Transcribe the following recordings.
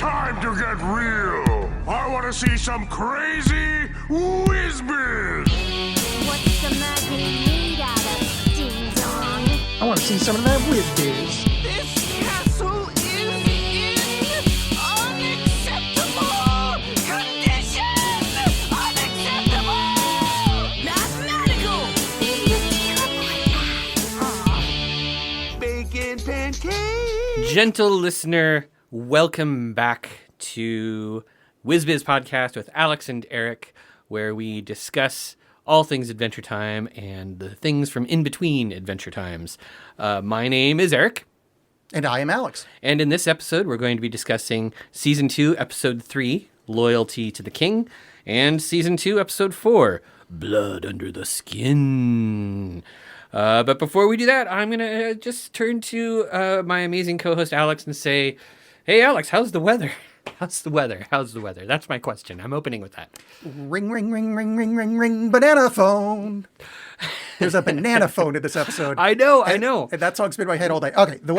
Time to get real. I want to see some crazy whiz-biz. What's the magic made out of, Ding Dong? I want to see some of that whiz-biz. This castle is in unacceptable condition! Unacceptable! Mathematical! Bacon pancake! Gentle listener, welcome back to WizBiz Podcast with Alex and Eric, where we discuss all things Adventure Time and the things from in between Adventure Times. My name is Eric. And I am Alex. And in this episode, we're going to be discussing Season 2, Episode 3, Loyalty to the King, and Season 2, Episode 4, Blood Under the Skin. But before we do that, I'm going to just turn to my amazing co-host Alex and say, hey, Alex, how's the weather? How's the weather? How's the weather? That's my question. I'm opening with that. Ring, ring, ring, ring, ring, ring, ring, banana phone. There's a banana phone in this episode. I know. And that song's been in my head all day. Okay, the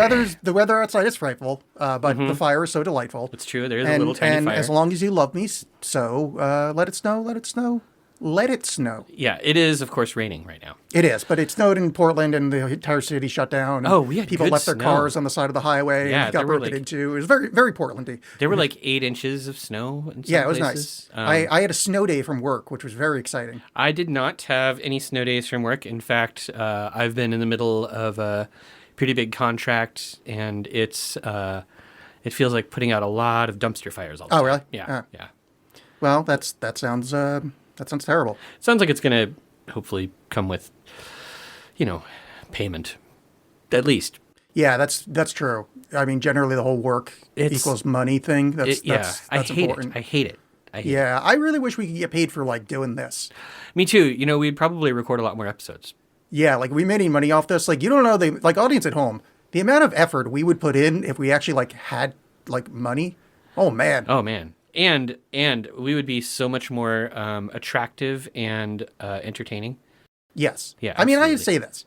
weather outside is frightful, but the fire is so delightful. It's true. There's a little tiny and fire. as long as you love me, so let it snow, let it snow, let it snow. Yeah, it is, of course, raining right now. It is, but it snowed in Portland and the entire city shut down. Oh, we had people good left their snow. cars on the side of the highway. Yeah, and got there were, broken like- into. It was very, very Portlandy. There were like 8 inches of snow in some Yeah, it was places. nice. I had a snow day from work, which was very exciting. I did not have any snow days from work. In fact, I've been in the middle of a pretty big contract, and it feels like putting out a lot of dumpster fires all the time. Oh, really? Yeah, yeah. Well, that sounds terrible. Sounds like it's going to hopefully come with, payment, at least. Yeah, that's true. I mean, generally the whole work equals money thing. That's I hate important. it. I hate it. Yeah, I really wish we could get paid for like doing this. Me too. We'd probably record a lot more episodes. Yeah, like we made any money off this. Like you don't know audience at home, the amount of effort we would put in if we actually had money. Oh man. Oh man. And we would be so much more attractive and entertaining. Yes. Yeah, I mean, I absolutely. say this.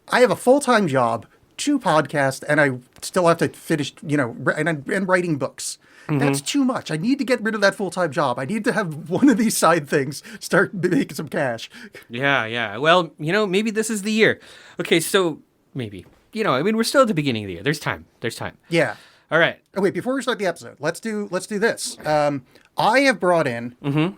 I have a full-time job, 2 podcasts, and I still have to finish, and writing books. That's too much. I need to get rid of that full-time job. I need to have one of these side things start making some cash. Yeah. Well, maybe this is the year. Okay, so maybe. We're still at the beginning of the year. There's time. Yeah. All right. Oh, wait, before we start the episode, let's do this. I have brought in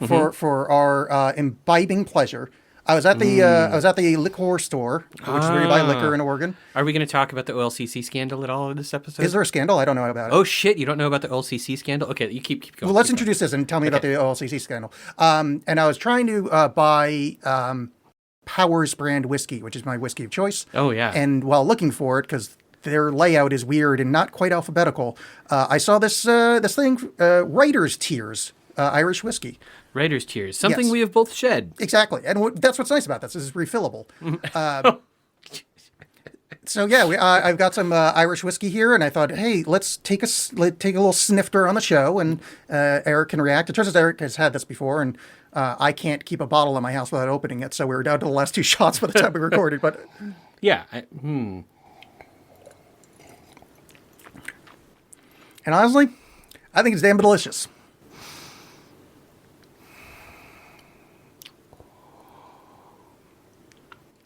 for our imbibing pleasure. I was at the liquor store, which is where you buy liquor in Oregon. Are we going to talk about the OLCC scandal at all in this episode? Is there a scandal? I don't know about it. Oh shit! You don't know about the OLCC scandal? Okay, you keep going. Well, let's keep going. introduce this and tell me about the OLCC scandal. And I was trying to buy Powers brand whiskey, which is my whiskey of choice. Oh yeah. And while looking for it, because their layout is weird and not quite alphabetical, I saw this thing, Writer's Tears, Irish whiskey. Writer's Tears. Something Yes. we have both shed. Exactly, and that's what's nice about this. This is refillable. So yeah, I've got some Irish whiskey here, and I thought, hey, let's take a little snifter on the show, and Eric can react. It turns out Eric has had this before, and I can't keep a bottle in my house without opening it, so we were down to the last 2 shots by the time we recorded. But Yeah. and honestly, I think it's damn delicious.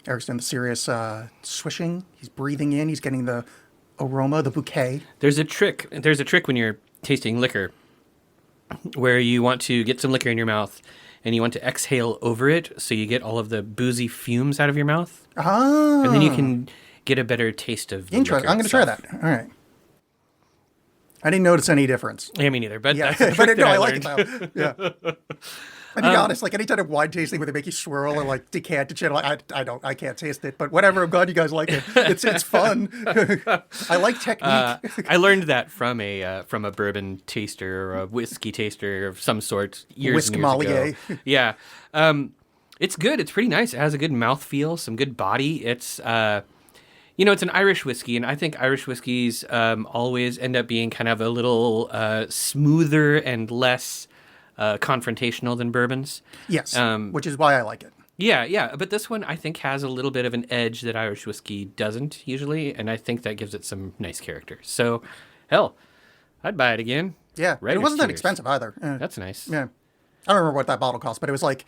Eric's doing the serious swishing. He's breathing in. He's getting the aroma, the bouquet. There's a trick when you're tasting liquor where you want to get some liquor in your mouth and you want to exhale over it so you get all of the boozy fumes out of your mouth. Ah. And then you can get a better taste of the Interesting. liquor I'm going to try itself. that. All right. I didn't notice any difference. Yeah, me neither. But Yeah, that's a trick that I I like learned. it though. Yeah. I mean, honest, like any kind of wine tasting where they make you swirl or decant and shit, I can't taste it, but whatever. I'm glad you guys like it. It's fun. I like technique. I learned that from a bourbon taster or a whiskey taster of some sort years and years Whiskmalier. ago. Yeah, it's good. It's pretty nice. It has a good mouthfeel, some good body. It's it's an Irish whiskey, and I think Irish whiskeys always end up being kind of a little smoother and less confrontational than bourbons. Yes, which is why I like it. Yeah. But this one, I think, has a little bit of an edge that Irish whiskey doesn't usually, and I think that gives it some nice character. So, hell, I'd buy it again. Yeah, Writer's it wasn't that tears. expensive either. That's nice. Yeah, I don't remember what that bottle cost, but it was like,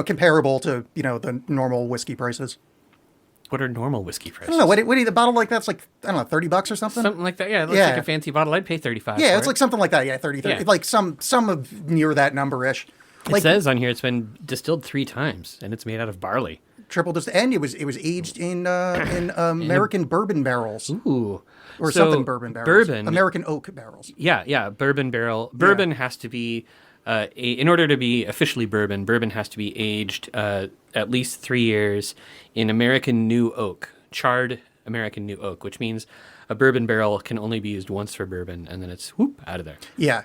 comparable to the normal whiskey prices. What are normal whiskey I prices? don't know. What do you, the bottle like that's like, I don't know, $30 or something? Something like that. Yeah, it looks Yeah. like a fancy bottle. I'd pay 35. Yeah, for it's it. like something like that. Yeah, 30. Yeah. Like some of near that number-ish. It says on here it's been distilled 3 times, and it's made out of barley. Triple dist, and it was aged in American bourbon barrels Ooh. or So, something bourbon barrels. Bourbon. American oak barrels. Yeah, bourbon barrel. Bourbon has to be, in order to be officially bourbon has to be aged at least 3 years in American new oak, charred American new oak, which means a bourbon barrel can only be used once for bourbon, and then it's whoop out of there. Yeah.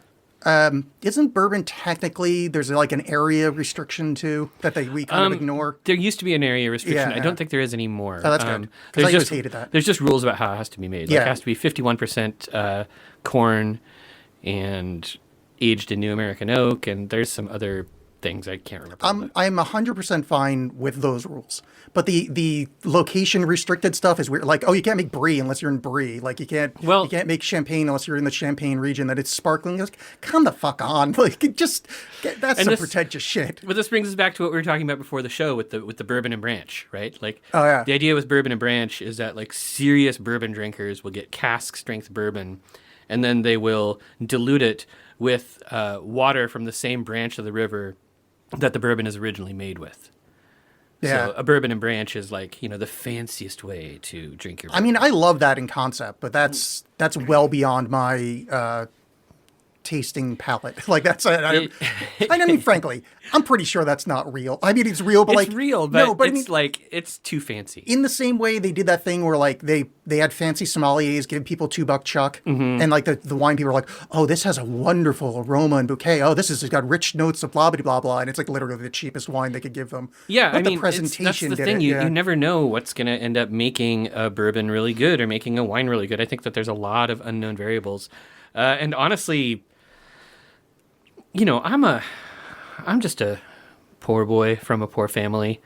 Isn't bourbon technically there's like an area restriction too that we kind of ignore? There used to be an area restriction. Yeah, I yeah. don't think there is anymore. Oh, that's good. 'Cause There's I always just hated that. There's just rules about how it has to be made. Like Yeah. it has to be 51% corn and aged in new American oak, and there's some other things I can't remember. I'm 100% fine with those rules, but the location restricted stuff is weird. Like, oh, you can't make brie unless you're in brie. Like, you can't make champagne unless you're in the Champagne region that it's sparkling. Like, come the fuck on! Like, that's some pretentious shit. But this brings us back to what we were talking about before the show with the bourbon and branch, right? Like, Oh, yeah. the idea with bourbon and branch is that like serious bourbon drinkers will get cask strength bourbon, and then they will dilute it with water from the same branch of the river that the bourbon is originally made with. Yeah. So a bourbon and branch is like, the fanciest way to drink your bourbon. I mean, I love that in concept, but that's well beyond my tasting palate. Like I mean, frankly, I'm pretty sure that's not real. I mean, it's real, but it's real, but, no, but it's it's too fancy. in the same way they did that thing where like they had fancy sommeliers give people $2 chuck, and like the wine people are like, oh, this has a wonderful aroma and bouquet. Oh, this has got rich notes of blah blah blah blah, and it's like literally the cheapest wine they could give them. Yeah, but I mean, the presentation that's the did thing. it. You never know what's going to end up making a bourbon really good or making a wine really good. I think that there's a lot of unknown variables, and honestly, I'm just a poor boy from a poor family,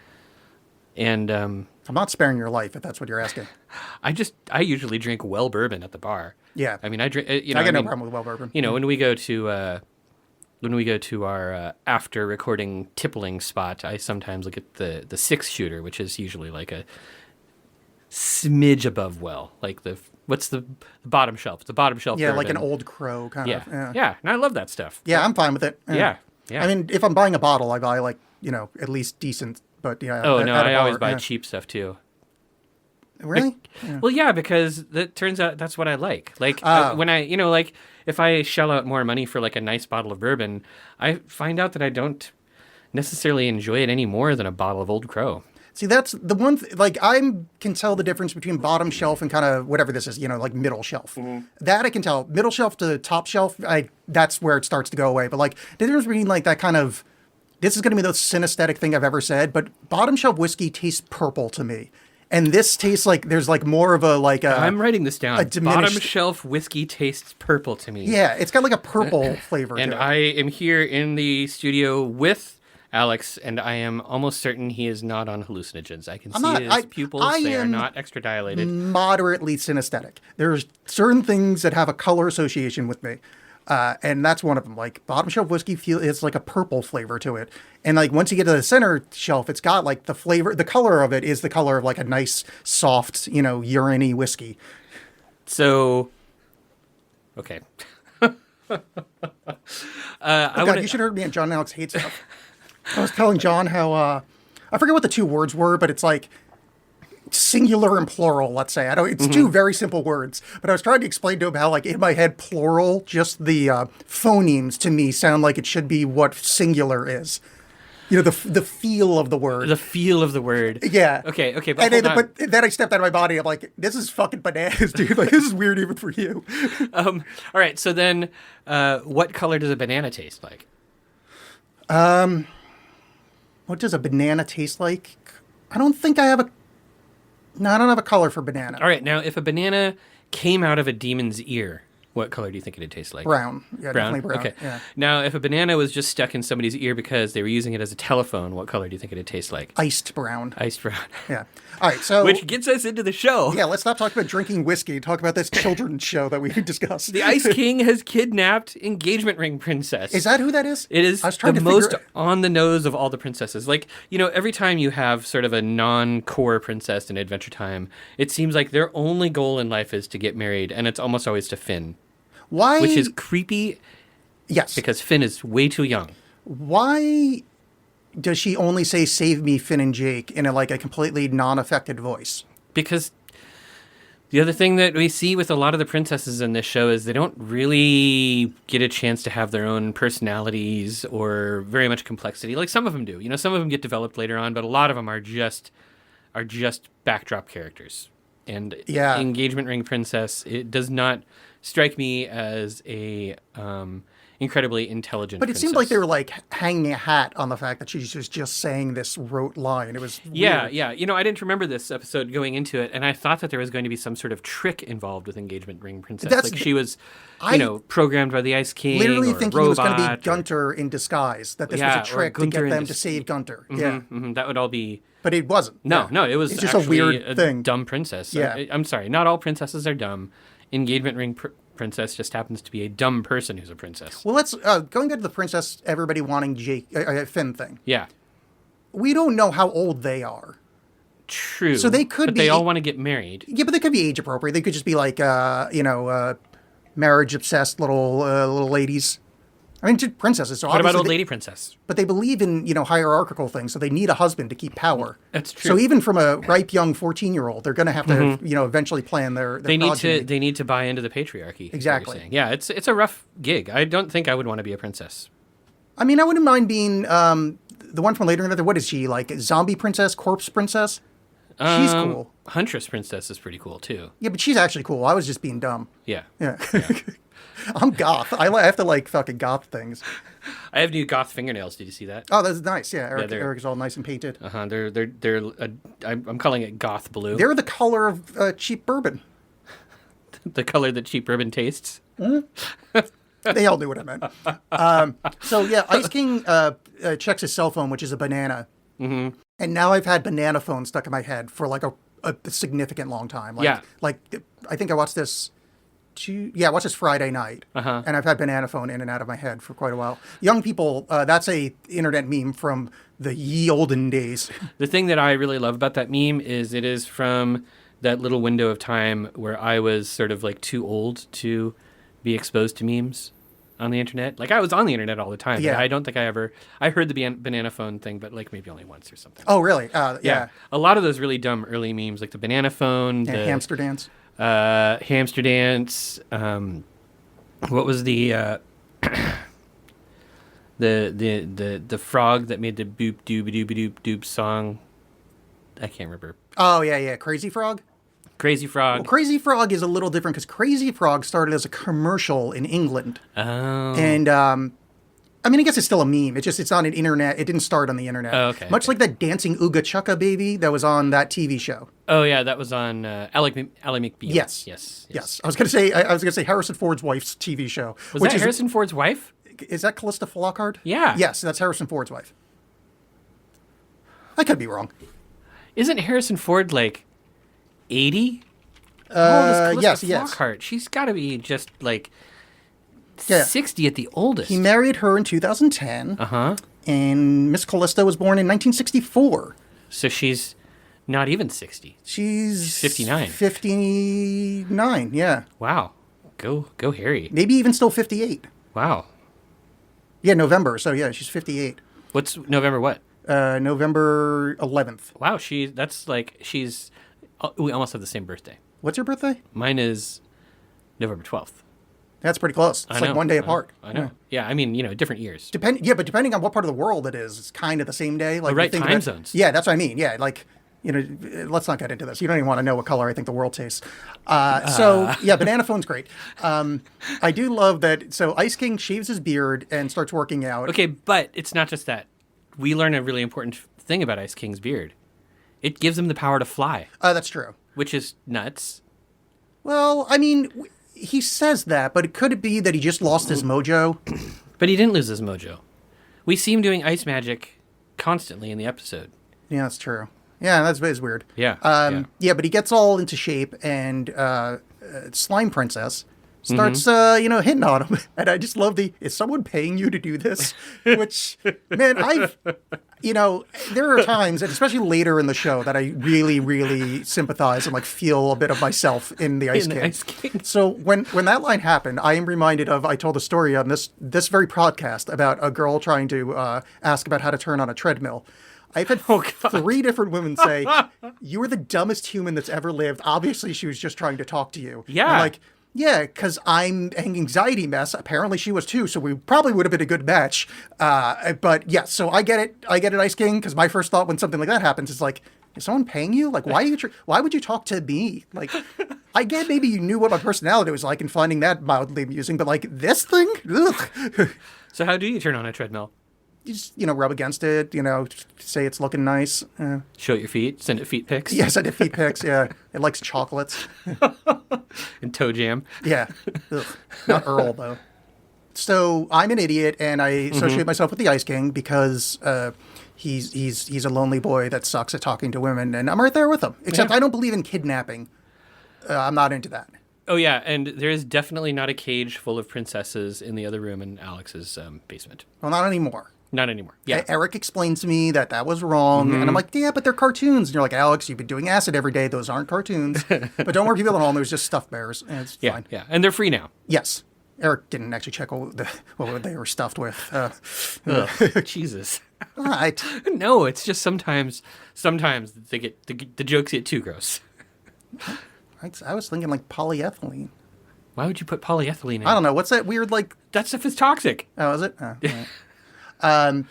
and I'm not sparing your life if that's what you're asking. I usually drink well bourbon at the bar. Yeah. I mean, I drink. I I got no problem with well bourbon. When we go to our after recording tippling spot, I sometimes look at the 6-shooter, which is usually like a smidge above well, like what's the bottom shelf? It's the bottom shelf. Yeah, like an bourbon. Old Crow kind Yeah, of. yeah, and I love that stuff. Yeah, I'm fine with it. Yeah. I mean, if I'm buying a bottle, I buy like, at least decent, but yeah. Oh at no, a I always bar, buy yeah. cheap stuff too. Really? Well, yeah, because that turns out that's what I like. Like Oh. when I, like if I shell out more money for like a nice bottle of bourbon, I find out that I don't necessarily enjoy it any more than a bottle of Old Crow. See, that's the one, like can tell the difference between bottom shelf and kind of whatever this is, like middle shelf. That I can tell. Middle shelf to top shelf, that's where it starts to go away. But like the difference between like that kind of, this is going to be the most synesthetic thing I've ever said, but bottom shelf whiskey tastes purple to me. And this tastes like there's like more of a like a. I'm writing this down. a diminished- Bottom shelf whiskey tastes purple to me. Yeah, it's got like a purple flavor And to it. I am here in the studio with Alex, and I am almost certain he is not on hallucinogens. I can see not. his pupils. They are am not extra dilated. Moderately synesthetic. There's certain things that have a color association with me. And that's one of them. Like bottom shelf whiskey it's like a purple flavor to it. And like once you get to the center shelf, it's got like the flavor, the color of it is the color of like a nice, soft, urine-y whiskey. So, okay. God, you should have heard me and John and Alex hate stuff. I was telling John how, I forget what the 2 words were, but it's like singular and plural, let's say. It's 2 very simple words, but I was trying to explain to him how like in my head, plural, just the phonemes to me sound like it should be what singular is. The feel of the word. The feel of the word. Yeah. Okay, but And hold then, on. but then I stepped out of my body. I'm like, this is fucking bananas, dude. Like, this is weird even for you. All right, so then what color does a banana taste like? What does a banana taste like? I don't think I have I don't have a color for banana. All right, now if a banana came out of a demon's ear, What color do you think it'd taste like? Brown. Yeah, Brown? definitely brown. Okay. Yeah. Now, if a banana was just stuck in somebody's ear because they were using it as a telephone, what color do you think it'd taste like? Iced brown. Iced brown. Yeah. All right. So. Which gets us into the show. Yeah, let's stop talking about drinking whiskey. Talk about this children's show that we discussed. The Ice King has kidnapped Engagement Ring Princess. Is that who that is? It is I was trying the to most figure- on the nose of all the princesses. Like, every time you have sort of a non-core princess in Adventure Time, it seems like their only goal in life is to get married, and it's almost always to Finn, Why? which is creepy yes. because Finn is way too young. Why does she only say "Save me, Finn and Jake" in a completely non-affected voice? Because the other thing that we see with a lot of the princesses in this show is they don't really get a chance to have their own personalities or very much complexity. Like some of them do. Some of them get developed later on, but a lot of them are just backdrop characters. And Yeah. Engagement Ring Princess, it does not strike me as a incredibly intelligent But it princess. seemed like they were hanging a hat on the fact that she was just saying this rote line. It was Yeah, weird. yeah. I didn't remember this episode going into it, and I thought that there was going to be some sort of trick involved with Engagement Ring Princess. That's Like she was, I programmed by the Ice King. Literally or thinking it was going to be robot or- Gunter in disguise. That this Yeah, was a or trick to Gunther get in them to dis- save Gunter. Yeah, Mhm, that would all be. but it wasn't. No, Yeah. no, it was It's just actually a weird thing. dumb princess. Yeah. I'm sorry, not all princesses are dumb. Engagement Ring Princess just happens to be a dumb person who's a princess. Well, let's going back to the princess. Everybody wanting Finn thing. Yeah, We don't know how old they are. true. So they could but they be- all want to get married. Yeah, but they could be age appropriate. They could just be marriage obsessed little ladies. I mean, just princesses. So What about obviously old they- lady princess? But they believe in hierarchical things, so they need a husband to keep power. That's So true. even from a ripe young 14-year-old, they're going to have to eventually plan their They need progeny. to. They need to buy into the patriarchy. is what you're Exactly. saying. Yeah, it's a rough gig. I don't think I would want to be a princess. I mean, I wouldn't mind being the one from later in the. What is she like? Zombie princess, corpse princess? She's cool. Huntress princess is pretty cool too. Yeah, but she's actually cool. I was just being dumb. Yeah. Yeah. I'm goth. I have to like fucking goth things. I have new goth fingernails. Did you see that? Oh, that's nice. Yeah, Eric, they're- Eric's all nice and painted. Uh huh. They're. I'm calling it goth blue. They're the color of cheap bourbon. The color that cheap bourbon tastes. They all knew what I meant. So yeah, Ice King checks his cell phone, which is a banana. Mm-hmm. And now I've had banana phone stuck in my head for like a significant long time. Yeah. Like I think I watched this. I watched this Friday night, Uh-huh. and I've had banana phone in and out of my head for quite a while. Young people, that's a internet meme from the ye olden days. The thing that I really love about that meme is it is from that little window of time where I was sort of like too old to be exposed to memes on the internet. Like I was on the internet all the time. Yeah. But I don't think I heard the banana phone thing, but like maybe only once or something. Oh, really? Yeah. A lot of those really dumb early memes, like the banana phone, Yeah, the hamster dance. hamster dance. What was the the frog that made the boop doob doop doop doop song? I can't remember. Oh, yeah. Crazy Frog? Crazy Frog. Well, Crazy Frog is a little different because Crazy Frog started as a commercial in England. Oh. And I mean, I guess it's still a meme. It's not an internet. It didn't start on the internet. Oh, okay, Much okay. like that dancing Ooga Chukka baby that was on that TV show. Oh yeah, that was on Ally McBeal. Yes. Yes. I was gonna say Harrison Ford's wife's TV show. Was that Harrison Ford's wife? Is that Callista Flockhart? Yeah. Yes, that's Harrison Ford's wife. I could be wrong. Isn't Harrison Ford like 80? How old is Callista yes. Flockhart? She's got to be just like Yeah. 60 at the oldest. He married her in 2010. Uh-huh. And Miss Callista was born in 1964. So she's not even 60. She's 59. 59, yeah. Wow. Go Harry. Maybe even still 58. Wow. Yeah, November. So yeah, she's 58. What's November what? November 11th. Wow, we almost have the same birthday. What's your birthday? Mine is November 12th. That's pretty close. I It's know, like one day I know, apart. I know. Yeah, I mean, different years. But depending on what part of the world it is, it's kind of the same day. Like right, you think time about- zones. Yeah, that's what I mean. Yeah, like let's not get into this. You don't even want to know what color I think the world tastes. So yeah, banana phone's great. I do love that. So Ice King shaves his beard and starts working out. Okay, but it's not just that. We learn a really important thing about Ice King's beard. It gives him the power to fly, That's true. which is nuts. Well, I mean, he says that, but could it be that he just lost his mojo? But he didn't lose his mojo. We see him doing ice magic constantly in the episode. Yeah, that's true. Yeah, that's weird. Yeah, Yeah, but he gets all into shape, and Slime Princess starts, hitting on him. And I just love is someone paying you to do this? Which, man, there are times, and especially later in the show, that I really, really sympathize and feel a bit of myself in the Ice In the King. Ice King. So when that line happened, I am reminded of, I told a story on this very podcast about a girl trying to ask about how to turn on a treadmill. I've had 3 different women say, "You are the dumbest human that's ever lived." Obviously, she was just trying to talk to you. Yeah. I'm like, yeah, because I'm an anxiety mess. Apparently, she was too. So we probably would have been a good match. But yeah, so I get it. I get it, Ice King. Because my first thought when something like that happens is like, is someone paying you? Like, why would you talk to me? Like, I get maybe you knew what my personality was like and finding that mildly amusing. But this thing, ugh. So how do you turn on a treadmill? You just, rub against it, say it's looking nice. Show it your feet, send it feet pics. Yes, I did feet pics, yeah. It likes chocolates. And toe jam. Yeah. Ugh. Not Earl, though. So I'm an idiot, and I associate myself with the Ice King because he's a lonely boy that sucks at talking to women, and I'm right there with him. Except I don't believe in kidnapping. I'm not into that. Oh, yeah, and there is definitely not a cage full of princesses in the other room in Alex's basement. Well, not anymore. Not anymore. Yeah. Eric explains to me that was wrong, and I'm like, yeah, but they're cartoons. And you're like, Alex, you've been doing acid every day. Those aren't cartoons. But don't worry, people at home, there's just stuffed bears, and it's Yeah, fine. yeah. And they're free now. Yes. Eric didn't actually check what they were stuffed with. Jesus. All right. No, it's just sometimes they get the jokes get too gross. I was thinking polyethylene. Why would you put polyethylene in? I don't know. What's that weird That stuff is toxic. Oh, is it? Oh, all right.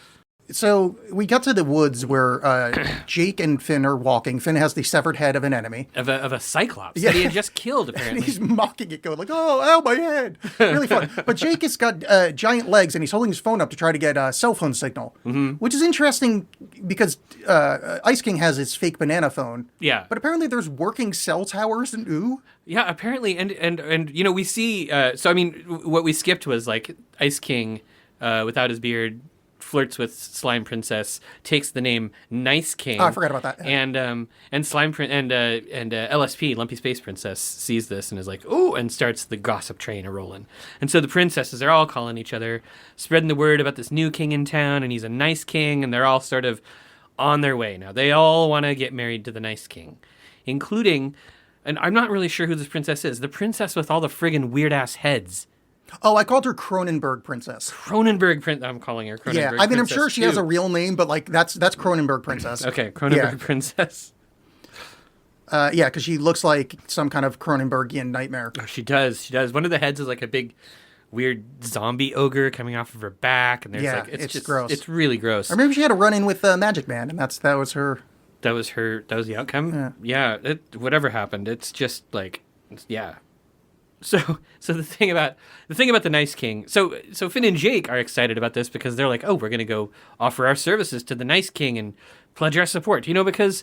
So we got to the woods where Jake and Finn are walking. Finn has the severed head of an enemy. Of a cyclops that he had just killed, And apparently. he's mocking it, going oh, ow, my head. Really fun. But Jake has got giant legs, and he's holding his phone up to try to get a cell phone signal, which is interesting because Ice King has his fake banana phone. Yeah. But apparently there's working cell towers in Ooh. Yeah, apparently, and we see. So I mean, what we skipped was Ice King, without his beard, flirts with Slime Princess, takes the name Nice King. Oh, I forgot about that. And Slime and LSP, Lumpy Space Princess, sees this and is like, "Ooh!" and starts the gossip train a rolling. And so the princesses are all calling each other, spreading the word about this new king in town, and he's a nice king, and they're all sort of on their way now. They all want to get married to the Nice King, including, and I'm not really sure who this princess is, the princess with all the friggin' weird ass heads. Oh, I called her Cronenberg Princess. Cronenberg Princess. I'm calling her Cronenberg. Yeah, I mean, I'm Princess sure she has too. a real name, but that's Cronenberg Princess. Okay, Cronenberg Yeah. Princess. Yeah, because she looks like some kind of Cronenbergian nightmare. Oh, she does. She does. One of the heads is like a big, weird zombie ogre coming off of her back, and there's Yeah, it's it's just gross. It's really gross. Or maybe she had a run-in with Magic Man, and that was her. That was the outcome. Yeah. Whatever happened, it's just yeah. So the thing about the Nice King. So Finn and Jake are excited about this because they're like, oh, we're gonna go offer our services to the Nice King and pledge our support. Because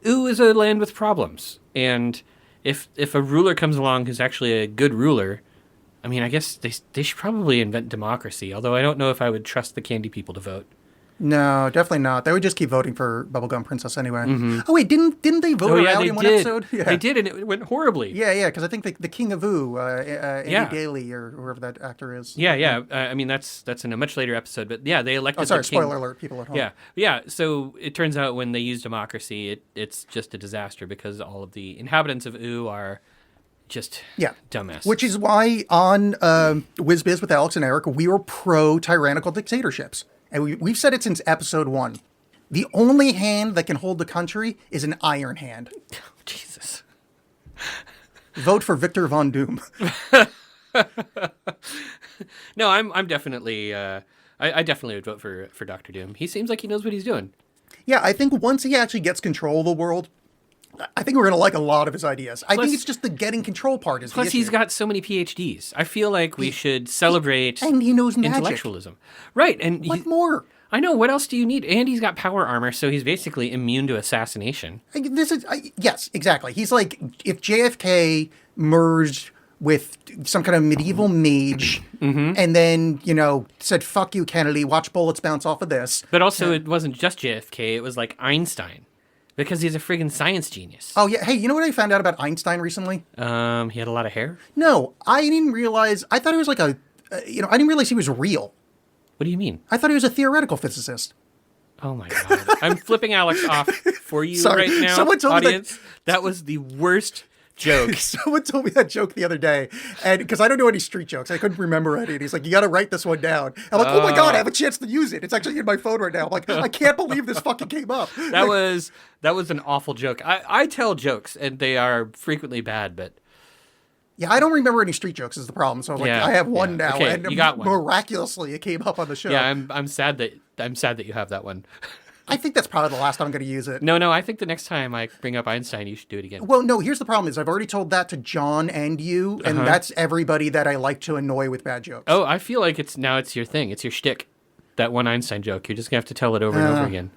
Ooh is a land with problems, and if a ruler comes along who's actually a good ruler, I mean, I guess they should probably invent democracy. Although I don't know if I would trust the candy people to vote. No, definitely not. They would just keep voting for Bubblegum Princess anyway. Oh wait, didn't they vote her out they in one did. episode? Yeah. They did, and it went horribly. Yeah, because I think the King of Ooh, Andy Yeah. Daly or whoever that actor is. Yeah. I mean, that's in a much later episode, but yeah, they elected. Oh, sorry, the king. spoiler alert, people at home. Yeah. So it turns out when they use democracy, it's just a disaster because all of the inhabitants of Ooh are just dumbass. Which is why on Whiz Biz with Alex and Eric, we were pro tyrannical dictatorships. And we've said it since episode 1. The only hand that can hold the country is an iron hand. Jesus. Vote for Victor Von Doom. No, I'm definitely. I definitely would vote for Doctor Doom. He seems like he knows what he's doing. Yeah, I think once he actually gets control of the world, I think we're going to like a lot of his ideas. I think it's just the getting control part is the Plus, issue. he's got so many PhDs. I feel like we should celebrate and he knows magic. intellectualism. Right, and What more? I know. What else do you need? And he's got power armor, so he's basically immune to assassination. Yes, exactly. He's like if JFK merged with some kind of medieval mage, and then said, "Fuck you, Kennedy. Watch bullets bounce off of this." But also, it wasn't just JFK. It was like Einstein, because he's a friggin' science genius. Oh yeah. Hey, you know what I found out about Einstein recently? He had a lot of hair. No, I didn't realize. I thought he was like I didn't realize he was real. What do you mean? I thought he was a theoretical physicist. Oh my god! I'm flipping Alex off for you Sorry. right now, Someone told me that- audience. That was the worst joke. Someone told me that joke the other day, and because I don't know any street jokes, I couldn't remember any. And he's like, "You got to write this one down." I'm like, "Oh my god, I have a chance to use it. It's actually in my phone right now." I'm like, "I can't believe this fucking came up." That was an awful joke. I tell jokes, and they are frequently bad, but Yeah, I don't remember any street jokes is the problem. So Yeah, I have one yeah. now, Okay, and you got one. miraculously it came up on the show. yeah, I'm sad that you have that one. I think that's probably the last time I'm going to use it. No, I think the next time I bring up Einstein, you should do it again. Well, no, here's the problem is I've already told that to John and you, and that's everybody that I like to annoy with bad jokes. Oh, I feel like it's your thing. It's your shtick. That one Einstein joke. You're just gonna have to tell it over and over again.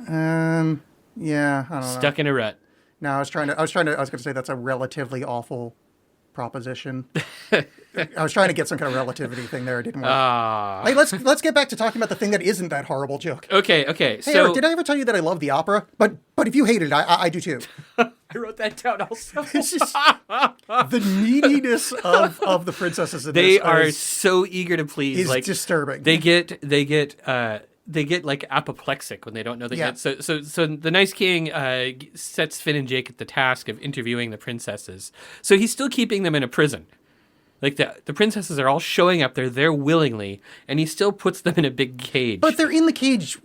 Yeah, I don't know. Stuck in a rut. No, I was going to say that's a relatively awful proposition. I was trying to get some kind of relativity thing there. It didn't work. Hey, let's get back to talking about the thing that isn't that horrible joke. Okay. Hey, So Eric, did I ever tell you that I love the opera? But if you hate it, I do too. I wrote that down also. It's just the neediness of the princesses in They this are is so eager to please. Like disturbing. They get like apoplectic when they don't know that Yeah. yet. So the Nice King sets Finn and Jake at the task of interviewing the princesses. So he's still keeping them in a prison. Like the princesses are all showing up. They're there willingly, and he still puts them in a big cage. But they're in the cage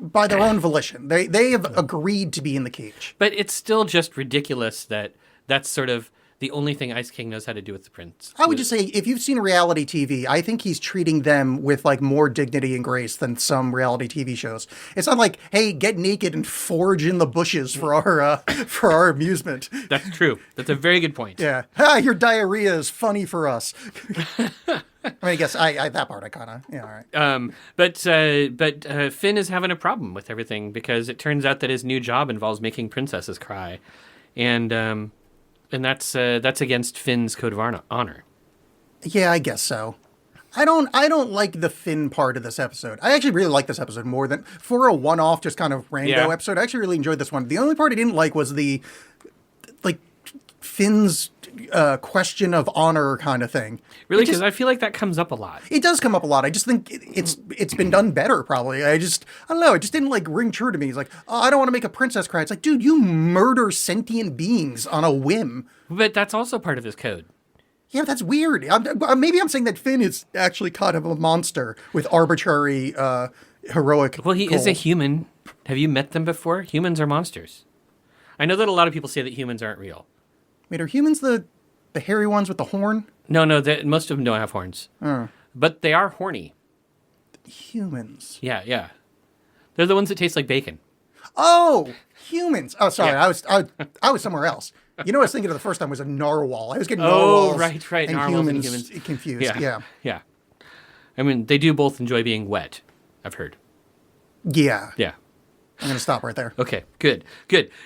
by their own volition. They have agreed to be in the cage. But it's still just ridiculous that that's sort of the only thing Ice King knows how to do with the prince. I would just say, if you've seen reality TV, I think he's treating them with like more dignity and grace than some reality TV shows. It's not like, hey, get naked and forage in the bushes for our amusement. That's true. That's a very good point. Yeah, your diarrhea is funny for us. I guess I that part I kind of all right. But Finn is having a problem with everything because it turns out that his new job involves making princesses cry, and that's against Finn's code of honor. Yeah, I guess so. I don't like the Finn part of this episode. I actually really like this episode more than for a one-off, just kind of rando Yeah. episode. I actually really enjoyed this one. The only part I didn't like was the Finn's question of honor kind of thing. Really, It just- because I feel like that comes up a lot. it does come up a lot. I just think it's been done better, probably. I don't know. It just didn't like ring true to me. It's like, oh, I don't want to make a princess cry. It's like, dude, you murder sentient beings on a whim. But that's also part of his code. Yeah, that's weird. Maybe I'm saying that Finn is actually kind of a monster with arbitrary heroic. Well, he is a goals. human. Have you met them before? Humans are monsters. I know that a lot of people say that humans aren't real. Wait, are humans the hairy ones with the horn? No, most of them don't have horns. But they are horny. Humans. Yeah. They're the ones that taste like bacon. Oh, humans. Oh, sorry. Yeah. I was somewhere else. You know what I was thinking of the first time was a narwhal. I was getting Oh, narwhals right. and Narwhals and humans, humans. confused. Yeah. I mean, they do both enjoy being wet, I've heard. Yeah. Yeah. I'm going to stop right there. Okay, good.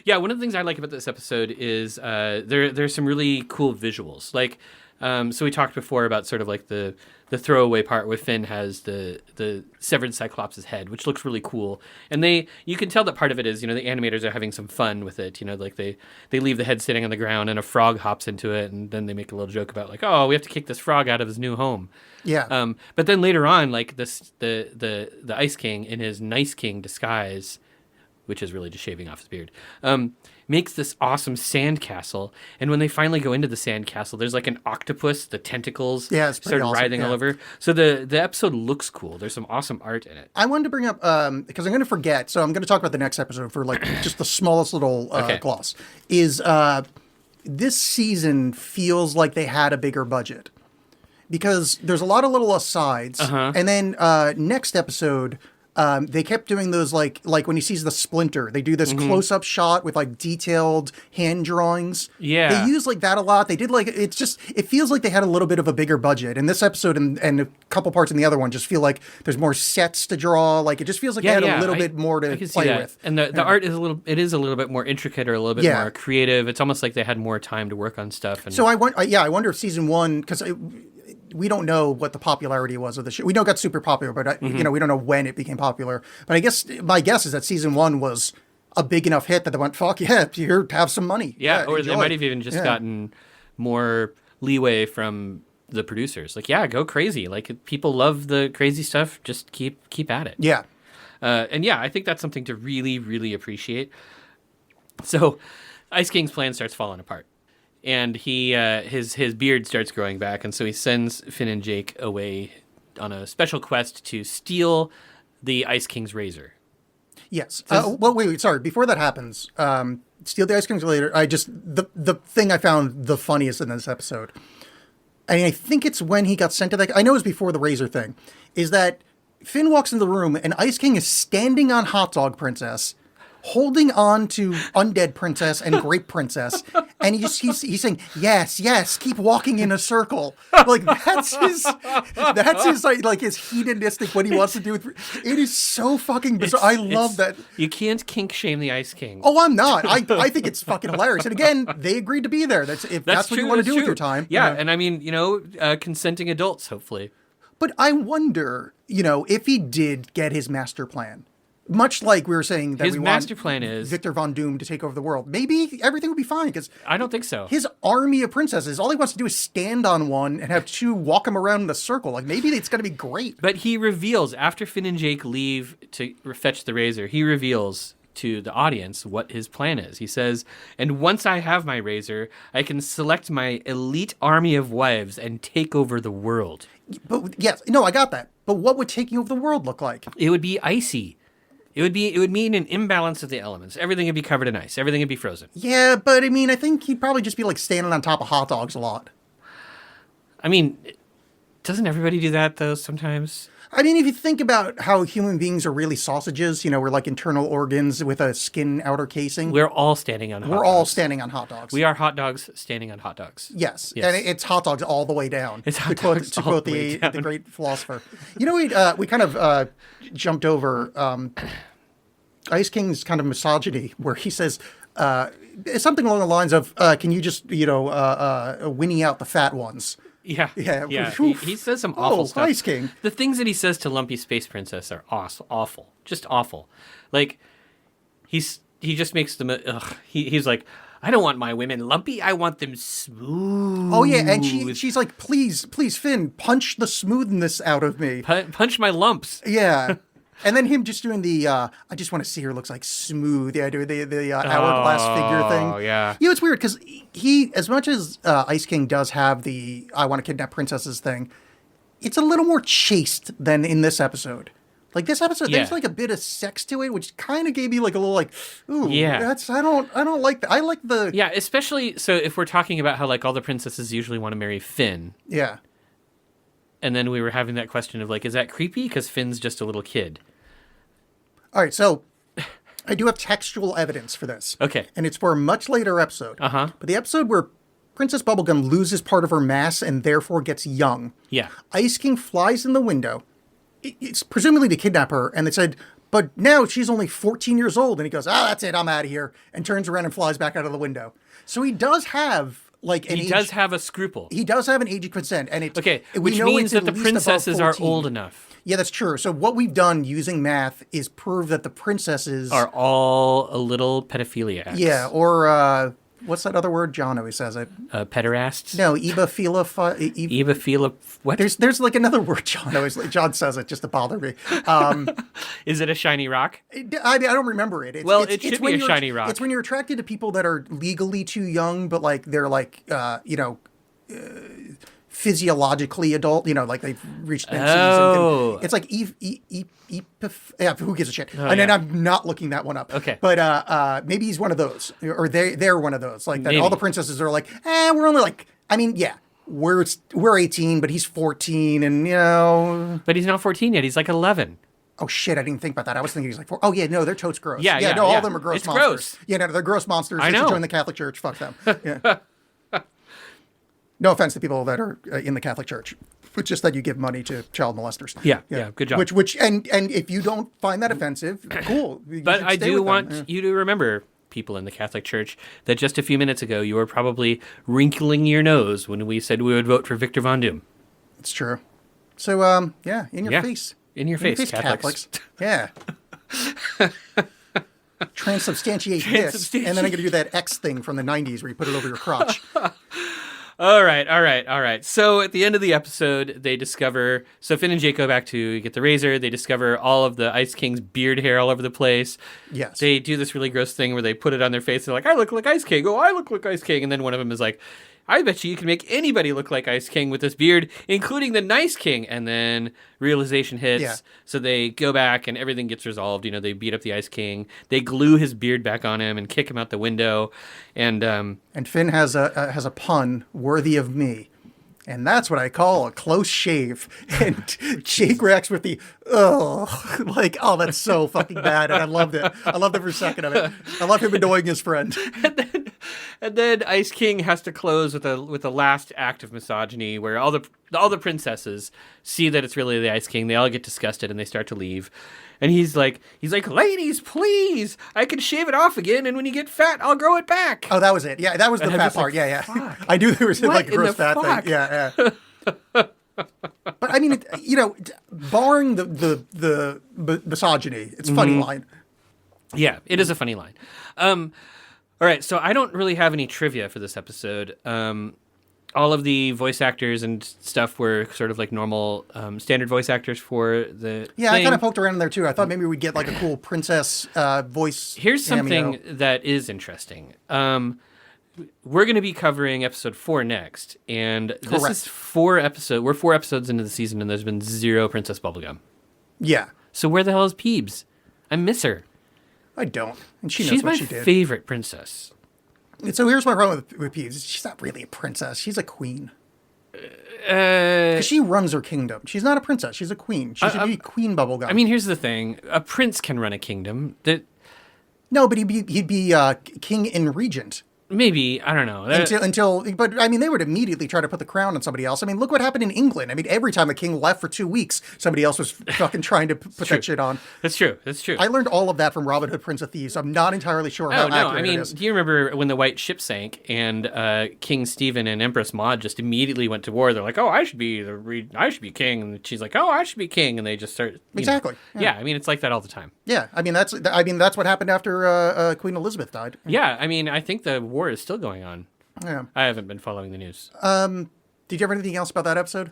Yeah, one of the things I like about this episode is there's some really cool visuals. Like, so we talked before about sort of like the throwaway part where Finn has the severed Cyclops' head, which looks really cool. And you can tell that part of it is, the animators are having some fun with it. Like they leave the head sitting on the ground and a frog hops into it, and then they make a little joke about like, oh, we have to kick this frog out of his new home. Yeah. But then later on, like the Ice King in his Nice King disguise, which is really just shaving off his beard, makes this awesome sandcastle. And when they finally go into the sandcastle, there's like an octopus, the tentacles Yeah, it's pretty start awesome, writhing all yeah. over. So the episode looks cool. There's some awesome art in it. I wanted to bring up, because I'm going to forget, so I'm going to talk about the next episode for like just the smallest little Okay. gloss, is this season feels like they had a bigger budget. Because there's a lot of little asides. Uh-huh. And then next episode, they kept doing those like when he sees the splinter, they do this close up shot with like detailed hand drawings. Yeah. They use like that a lot. They did like it feels like they had a little bit of a bigger budget. And this episode and a couple parts in the other one just feel like there's more sets to draw. Like it just feels like they had a little bit more to I can see play that. with. And the art is a little bit more intricate or a little bit Yeah. more creative. It's almost like they had more time to work on stuff. And So I wonder if season one, because we don't know what the popularity was of the show. We know it got super popular, but we don't know when it became popular. But I guess my guess is that season one was a big enough hit that they went, "Fuck yeah, here, have some money." yeah, or they enjoy. might have even just gotten more leeway from the producers. Like, yeah, go crazy. Like, if people love the crazy stuff. Just keep at it. Yeah. And yeah, I think that's something to really, really appreciate. So, Ice King's plan starts falling apart, and he his beard starts growing back, and so he sends Finn and Jake away on a special quest to steal the Ice King's razor. Yes. Well, wait. Sorry. Before that happens, steal the ice creams later. The thing I found the funniest in this episode, and I think it's when he got sent to that. I know it was before the razor thing. Is that Finn walks in the room and Ice King is standing on Hot Dog Princess, holding on to Undead Princess and Grape Princess, and he's saying yes, keep walking in a circle. Like that's his like his hedonistic what he wants to do. It is so fucking bizarre. I love that. You can't kink shame the Ice King. Oh, I'm not. I think it's fucking hilarious. And again, they agreed to be there. That's what true, you want to that's do with true. your time. Yeah, and I mean, consenting adults, hopefully. But I wonder, if he did get his master plan, much like we were saying that His we master want plan is Victor Von Doom to take over the world. Maybe everything would be fine because I don't think so. his army of princesses, all he wants to do is stand on one and have two walk him around in a circle. Like maybe it's going to be great. But he reveals, after Finn and Jake leave to fetch the razor, he reveals to the audience what his plan is. He says, "And once I have my razor, I can select my elite army of wives and take over the world." But yes, no, I got that. But what would taking over the world look like? It would be icy. It would mean an imbalance of the elements. Everything would be covered in ice. Everything would be frozen. Yeah, but I mean, I think he'd probably just be like standing on top of hot dogs a lot. I mean, doesn't everybody do that though sometimes? I mean, if you think about how human beings are really sausages, we're like internal organs with a skin outer casing. We're all standing on hot dogs. We're all standing on hot dogs. We are hot dogs standing on hot dogs. Yes. Yes. And it's hot dogs all the way down. It's hot to quote, dogs to all quote the way the down. great philosopher. We kind of jumped over Ice King's kind of misogyny, where he says something along the lines of, "Can you just winnie out the fat ones?" Yeah. Yeah. Yeah. Oof. He says some awful stuff. Ice King. The things that he says to Lumpy Space Princess are awful. Just awful. Like, he just makes them, he's like, "I don't want my women lumpy. I want them smooth." Oh yeah, and she's like, "Please, Finn, punch the smoothness out of me." Punch my lumps. Yeah. And then him just doing the, I just want to see her looks like smooth. Yeah, doing the hourglass figure thing. Oh, yeah. It's weird because he, as much as Ice King does have the I want to kidnap princesses thing, it's a little more chaste than in this episode. Like this episode, Yeah. there's like a bit of sex to it, which kind of gave me like a little like, ooh, Yeah. I don't like that. I like the, Yeah, especially, so if we're talking about how, like, all the princesses usually want to marry Finn, yeah. and then we were having that question of, like, is that creepy? Because Finn's just a little kid. All right, so I do have textual evidence for this. Okay. And it's for a much later episode. Uh-huh. But the episode where Princess Bubblegum loses part of her mass and therefore gets young. Yeah. Ice King flies in the window. It's presumably to kidnap her. And they said, but now she's only 14 years old. And he goes, that's it, I'm out of here. And turns around and flies back out of the window. So he does have like an He age. does have a scruple. He does have an age of consent. And it's Okay, we which know means it's that at the least above princesses are 14. old enough. Yeah, that's true. So what we've done using math is prove that the princesses Are all a little pedophiliacs. Yeah, or what's that other word? John always says it. Pederasts? No, ebophila. Evophila. What? There's like another word. John says it just to bother me. Is it a shiny rock? I don't remember it. It should be when a you're- shiny rock. It's when you're attracted to people that are legally too young, but like they're like physiologically adult. Like they've reached menses. Oh. It's like yeah, who gives a shit? And then yeah. I'm not looking that one up. Okay. But maybe he's one of those, or they're one of those. Like that, all Maybe. the princesses are like, we're only like. I mean, yeah, we're 18, but he's 14, and But he's not 14 yet. He's like 11. Oh shit! I didn't think about that. I was thinking he's like, oh yeah, no, they're totes gross. Yeah, yeah, no, all yeah. of them are gross It's monsters. gross. Yeah, no, they're gross monsters. I They should know. join the Catholic Church. Fuck them. Yeah. No offense to people that are in the Catholic Church, it's just that you give money to child molesters. Yeah, good job. Which and if you don't find that offensive, cool. You But should I stay do with them. want Yeah. you to remember, people in the Catholic Church, that just a few minutes ago you were probably wrinkling your nose when we said we would vote for Victor Von Doom. It's true. So yeah, in your Yeah. face. In your face, Catholics. Yeah. Transubstantiate this, and then I'm going to do that X thing from the '90s where you put it over your crotch. All right. So at the end of the episode, they discover. So Finn and Jake go back to get the razor. They discover all of the Ice King's beard hair all over the place. Yes. They do this really gross thing where they put it on their face. They're like, "I look like Ice King. Oh, I look like Ice King." And then one of them is like, "I bet you can make anybody look like Ice King with this beard, including the Nice King." And then realization hits. Yeah. So they go back and everything gets resolved. You know, they beat up the Ice King. They glue his beard back on him and kick him out the window. And And Finn has a pun worthy of me. And that's what I call a close shave. And Jake reacts with the, like, oh, that's so fucking bad. And I loved it. I loved every second of it. I love him annoying his friend. And then Ice King has to close with a last act of misogyny, where all the princesses see that it's really the Ice King. They all get disgusted and they start to leave. And he's like, "Ladies, please! I can shave it off again, and when you get fat, I'll grow it back." Oh, that was it. Yeah, that was the And I'm fat just like, part. Yeah. I knew there was What like a in gross the fat fuck? thing. Yeah. But I mean, barring the misogyny, it's a funny line. Yeah, it is a funny line. All right, so I don't really have any trivia for this episode. All of the voice actors and stuff were sort of like normal, standard voice actors for the Yeah, I thing. kind of poked around in there too. I thought maybe we'd get like a cool princess voice. Here's cameo. something that is interesting. We're going to be covering episode 4 next, and this Correct. is 4 episodes. We're 4 episodes into the season, and there's been 0 Princess Bubblegum. Yeah, So where the hell is Peebs? I miss her. I don't, and she knows She's what my she did. favorite princess. And so here's my problem with Peeves. She's not really a princess. She's a queen. Uh, 'Cause she runs her kingdom. She's not a princess. She's a queen. She should be Queen Bubblegum. I mean, here's the thing: a prince can run a kingdom. That no, but he'd be king and regent. maybe I don't know. But I mean, they would immediately try to put the crown on somebody else. I mean, look what happened in England. I mean, every time a king left for 2 weeks, somebody else was fucking trying to put that shit on. That's true. That's true. I learned all of that from Robin Hood, Prince of Thieves. I'm not entirely sure how Oh no! accurate I mean, it is. do you remember when the White Ship sank and King Stephen and Empress Maud just immediately went to war? They're like, "Oh, I should be king," and she's like, "Oh, I should be king," and they just start Exactly, Yeah. I mean, it's like that all the time. Yeah, I mean that's what happened after Queen Elizabeth died. Yeah, I mean, I think the war is still going on. Yeah. I haven't been following the news. Did you have anything else about that episode?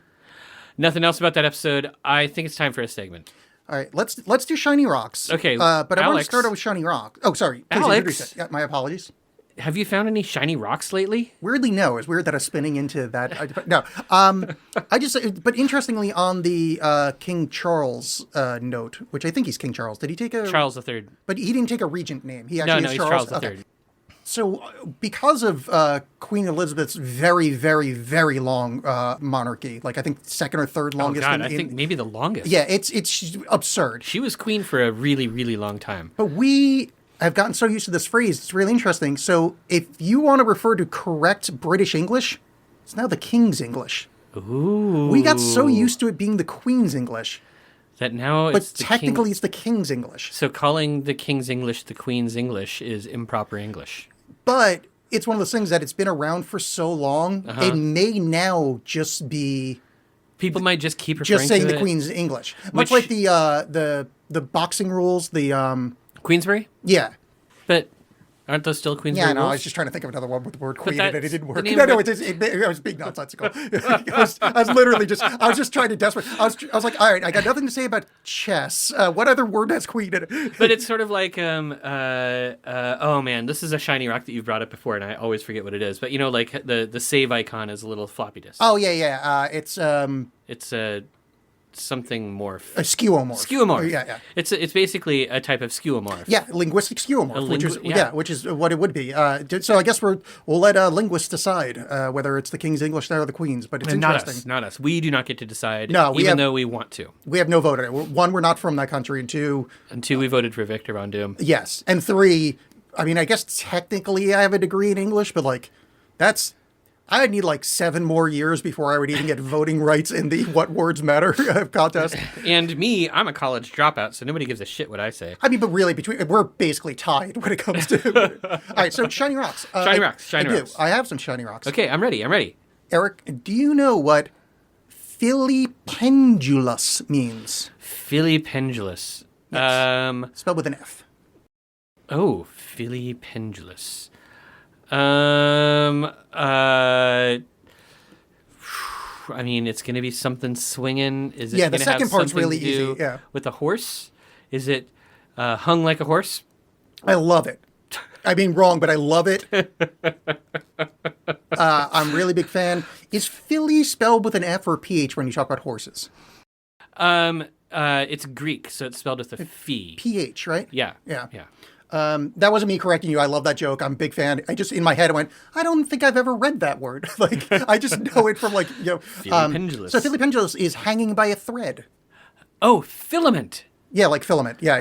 Nothing else about that episode. I think it's time for a segment. All right, let's do Shiny Rocks. Okay, but I want to Alex. start out with Shiny Rock. Oh, sorry. Please Alex. introduce it. Yeah, my apologies. Have you found any shiny rocks lately? Weirdly, no. It's weird that I'm spinning into that. No. But interestingly, on the King Charles note, which I think he's King Charles, did he take a Charles III. But he didn't take a regent name. He No, actually no, is he's Charles. Charles III. Okay. So, because of Queen Elizabeth's very, very, very long monarchy, like I think second or third Oh longest. God, I think maybe the longest. Yeah, it's absurd. She was queen for a really, really long time. But we have gotten so used to this phrase, it's really interesting. So, if you want to refer to correct British English, it's now the King's English. Ooh. We got so used to it being the Queen's English, that now but it's the technically king. it's the King's English. So calling the King's English the Queen's English is improper English. But it's one of those things that it's been around for so long, Uh-huh. it may now just be People might just keep referring just saying to the it. Queen's English, much Which- like the boxing rules. Queensbury, Yeah, but aren't those still Queensbury yeah. No, I rules? was just trying to think of another one with the word queen, that's and it didn't the work. name No, of no, it. it was being nonsensical. I was literally just, I was just trying to desperate. I was like, all right, I got nothing to say about chess. What other word has queen in it? But it's sort of like, oh man, this is a shiny rock that you've brought up before, and I always forget what it is. But you know, like the save icon is a little floppy disk. Oh yeah, yeah. It's It's a something morph. A skeuomorph. Skeuomorph. Yeah. It's basically a type of skeuomorph. Yeah, linguistic skeuomorph, yeah. which is what it would be. So I guess we'll let linguists decide whether it's the King's English or the Queen's. But it's And not interesting. us. Not us. We do not get to decide. No, even though we want to. We have no vote in it. One, we're not from that country, and two, And 2, we voted for Victor Von Doom. yes, and three. I mean, I guess technically I have a degree in English, but like, that's. I would need like 7 more years before I would even get voting rights in the What Words Matter contest. And me, I'm a college dropout, so nobody gives a shit what I say. I mean, but really, we're basically tied when it comes to. All right, so shiny rocks. Shiny rocks. I do. I have some shiny rocks. Okay, I'm ready. Eric, do you know what filipendulous means? Filipendulous. Spelled with an F. Oh, filipendulous. I mean, it's going to be something swinging. Is it? Yeah, the gonna second have part's something really to do easy, yeah. With a horse? Is it hung like a horse? I love it. I mean, wrong, but I love it. I'm a really big fan. Is Philly spelled with an F or a PH when you talk about horses? It's Greek, so it's spelled with a phi. PH, right? Yeah. Yeah. Yeah. That wasn't me correcting you. I love that joke. I'm a big fan. I just, in my head, I went, I don't think I've ever read that word. Like, I just know it from like, Filipendulous. So filipendulous is hanging by a thread. Oh, filament. Yeah, like filament. Yeah.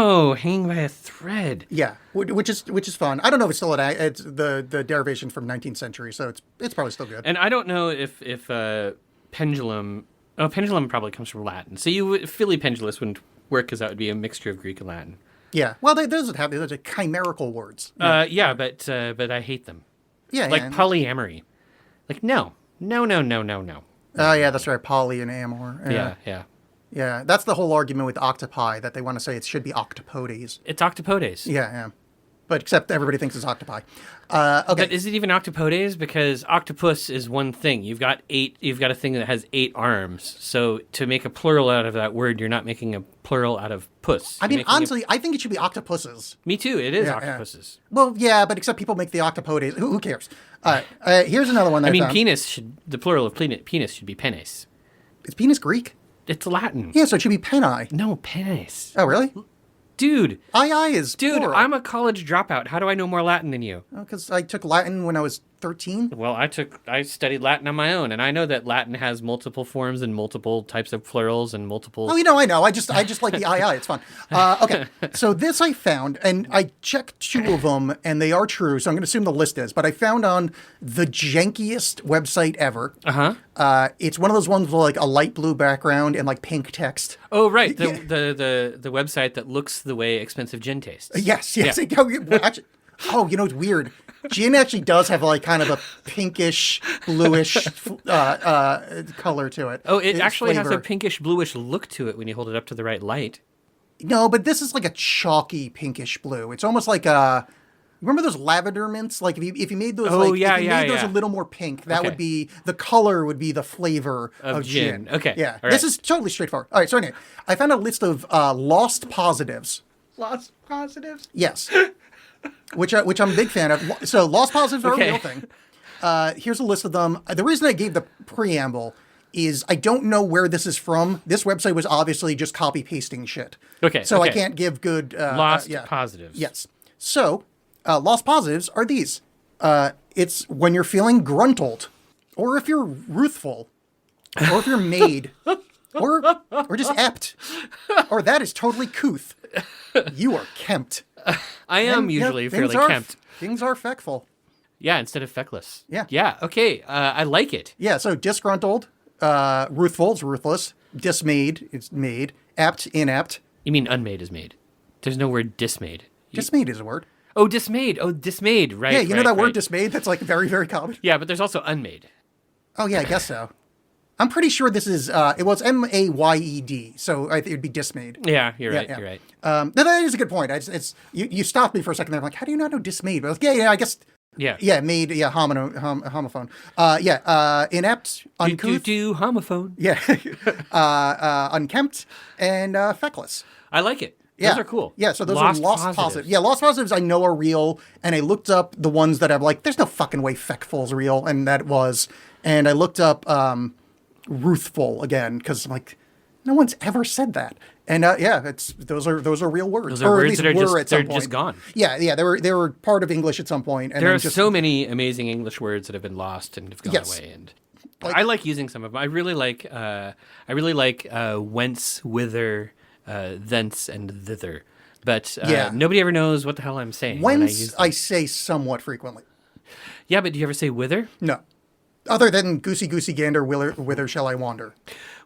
Oh, hanging by a thread. Yeah, which is fun. I don't know if it's still it's the derivation from 19th century, so it's probably still good. And I don't know if pendulum. Oh, pendulum probably comes from Latin. So filipendulous wouldn't work because that would be a mixture of Greek and Latin. Yeah, well, those are chimerical words. Yeah, but I hate them. Yeah, Like yeah. polyamory. Like no. Oh, yeah, that's right. Poly and amor. Yeah. Yeah, that's the whole argument with octopi, that they want to say it should be octopodes. It's octopodes. Yeah. But except everybody thinks it's octopi. Okay. But is it even octopodes? Because octopus is one thing. You've got a thing that has 8 arms. So to make a plural out of that word, you're not making a plural out of puss. I You're mean, making honestly, I think it should be octopuses. me too. It is Yeah, octopuses. Well, yeah, but except people make the octopodes. Who cares? All right, here's another one that I mean, found. the plural of penis should be penes. Is penis Greek? It's Latin. Yeah, so it should be penai. No, penis. Oh, really? Dude, II is plural. I'm a college dropout. How do I know more Latin than you? Because I took Latin when I was 13. Well, I studied Latin on my own, and I know that Latin has multiple forms and multiple types of plurals and multiple. Oh, I know. I just like the II. It's fun. Okay, so this I found, and I checked 2 of them, and they are true. So I'm going to assume the list is. But I found on the jankiest website ever. It's one of those ones with like a light blue background and like pink text. Oh, right, the website that looks the way expensive gin tastes. Yes. Yeah. Actually, it's weird. Gin actually does have like kind of a pinkish, bluish color to it. Oh, it Its actually has a flavor. pinkish bluish look to it when you hold it up to the right light. No, but this is like a chalky pinkish blue. It's almost like a. Remember those lavender mints? Like if you made those, Oh, like yeah, if you yeah, made those yeah. a little more pink, that Okay. would be the color would be the flavor of gin. Okay, Yeah. all This right. is totally straightforward. All right. So anyway, I found a list of lost positives. Lost positives? Yes. which I'm a big fan of. So lost positives are Okay. a real thing. Here's a list of them. The reason I gave the preamble is I don't know where this is from. This website was obviously just copy pasting shit. Okay, So I okay. can't give good Lost yeah. positives. Yes. So lost positives are these. It's when you're feeling gruntled, or if you're ruthful, or if you're made, or just ept, or that is totally couth. You are kempt. I am And, usually things fairly are- kempt. Things are feckful. Yeah, instead of feckless. Yeah. Yeah, okay. I like it. Yeah, so disgruntled, ruthful is ruthless, dismayed is made, apt, inept. You mean unmade is made. There's no word dismayed. Dismayed is a word. Oh, dismayed. Oh, dismayed. Right. Yeah, you know right, that word right. dismayed? That's like very, very common. Yeah, but there's also unmade. Oh, yeah, I guess so. I'm pretty sure this is, it was Mayed, so I think it'd be dismayed. Yeah, you're right. yeah. You're right. No, that is a good point. It's you stopped me for a second there. I'm like, how do you not know dismayed? But I was like, yeah, I guess. Yeah. Yeah, made, yeah, homophone. Inept, uncouth. Do homophone. Yeah, unkempt, and feckless. I like it. Yeah. Those are cool. Yeah, so those Lost are lost positives. Yeah, lost positives I know are real, and I looked up the ones that I'm like, there's no fucking way feckful's real, and that was. And I looked up ruthful again, because I'm like, No one's ever said that. And yeah, those are real words. Those are Or at words least that are were just, at some they're point. just gone. Yeah, they were part of English at some point. And There then are just, so many amazing English words that have been lost and have gone Yes. away. And I like using some of them. I really like whence, whither, thence, and thither. But Yeah. nobody ever knows what the hell I'm saying. when Whence I I say somewhat frequently. yeah, but do you ever say whither? No. Other than goosey goosey gander, whither shall I wander?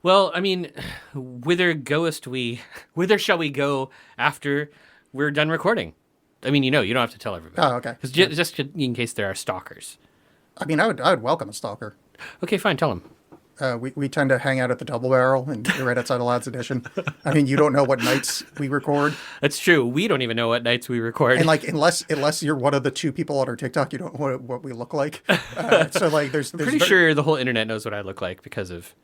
Well, I mean, whither goest we? Whither shall we go after we're done recording? I mean, you don't have to tell everybody. Oh, okay. 'Cause just in case there are stalkers. I mean, I would welcome a stalker. Okay, fine. Tell them. We tend to hang out at the Double Barrel and right outside of Lads Edition. I mean, you don't know what nights we record, That's true. We don't even know what nights we record. and like unless you're one of the 2 people on our TikTok, you don't know what we look like. So like, there's Pretty sure the whole internet knows what I look like because of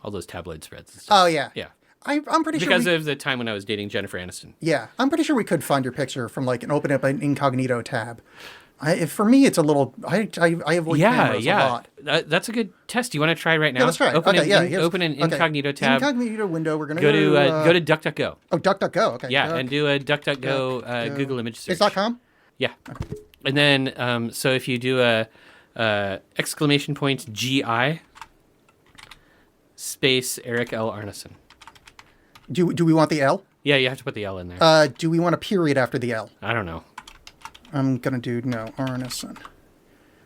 all those tabloid spreads and stuff. Oh yeah, Yeah. I'm pretty Because sure. of the time when I was dating Jennifer Aniston. Yeah, I'm pretty sure we could find your picture from like open up an incognito tab. For me, it's a little. I avoid cameras a lot. That's a good test. You want to try right now? Yeah, let's try it. Open Okay, here's- open an okay. incognito tab. Incognito window. We're gonna Go to DuckDuckGo. Oh, DuckDuckGo. Okay. Yeah, and do a DuckDuckGo Google image search. It's .com. Yeah, and then so if you do a exclamation point GI space Eric L. Arneson. Do we want the L? Yeah, you have to put the L in there. Do we want a period after the L? I don't know. I'm gonna do no Arneson.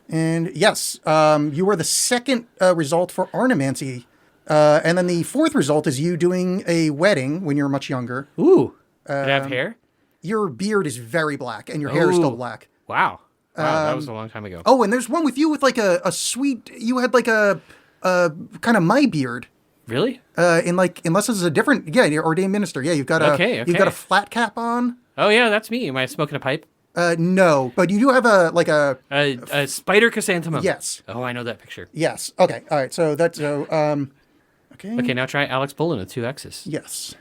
And yes, you were the second result for Arnemancy, and then the 4th result is you doing a wedding when you're much younger. Ooh, did I have hair? Your beard is very black, and your hair is still Ooh. black. Wow, that was a long time ago. Oh, and there's one with you with like a sweet. You had like a kind of my beard. Really? Unless this is a different. Yeah, you're ordained minister. Yeah, you've got Okay. you've got a flat cap on. Oh yeah, that's me. Am I smoking a pipe? No, but you do have A spider chrysanthemum. Yes. Oh, I know that picture. Yes. Okay. All right. So that's okay. Okay, now try Alex Bolin with 2 X's. Yes.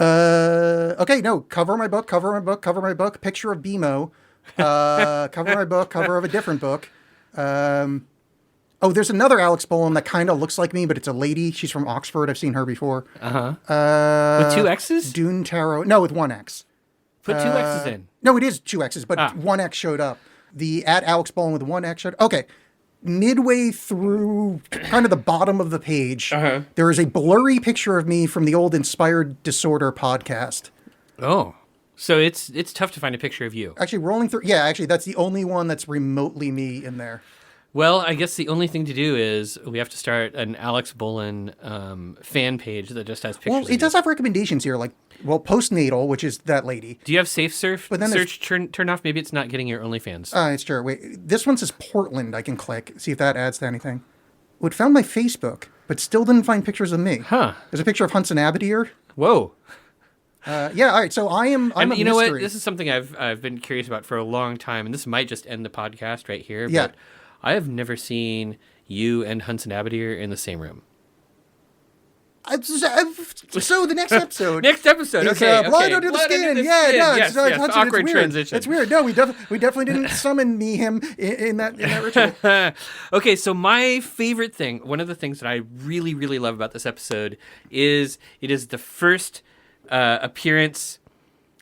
Okay. No. Cover my book. Cover my book. Cover my book. Picture of BMO. Cover my book. Cover of a different book. Oh, there's another Alex Bolam that kind of looks like me, but it's a lady. She's from Oxford. I've seen her before. With 2 X's? Dune Tarot. No, with 1 X. Put 2 X's in. No, it is 2 X's, but 1 X showed up. The at Alex Bolam with 1 X showed. Okay. Midway through kind of the bottom of the page, there is a blurry picture of me from the old Inspired Disorder podcast. Oh. So it's tough to find a picture of you. Actually, rolling through. Yeah, actually, that's the only one that's remotely me in there. Well, I guess the only thing to do is we have to start an Alex Bolin fan page that just has pictures Well, of it does you. have recommendations here, like, postnatal, which is that lady. Do you have Safe Surf But then there's- search turn off? Maybe it's not getting your OnlyFans. It's true. Wait, this one says Portland. I can click, see if that adds to anything. Well, it found my Facebook, but still didn't find pictures of me. Huh. There's a picture of Hunson Abadir. Whoa. Yeah, all right. So I'm And a you know what? mystery. This is something I've been curious about for a long time, and this might just end the podcast right here. Yeah. But I have never seen you and Hunson Abadir in the same room. So the next episode. Next episode, is, okay. Blood okay. Under the Blood Skin. Under the Yeah, Skin. no, yes, it's, yes. Hudson, Awkward it's weird. transition. It's weird. No, we definitely didn't summon him in that ritual. Okay, so my favorite thing, one of the things that I really, really love about this episode is it is the first appearance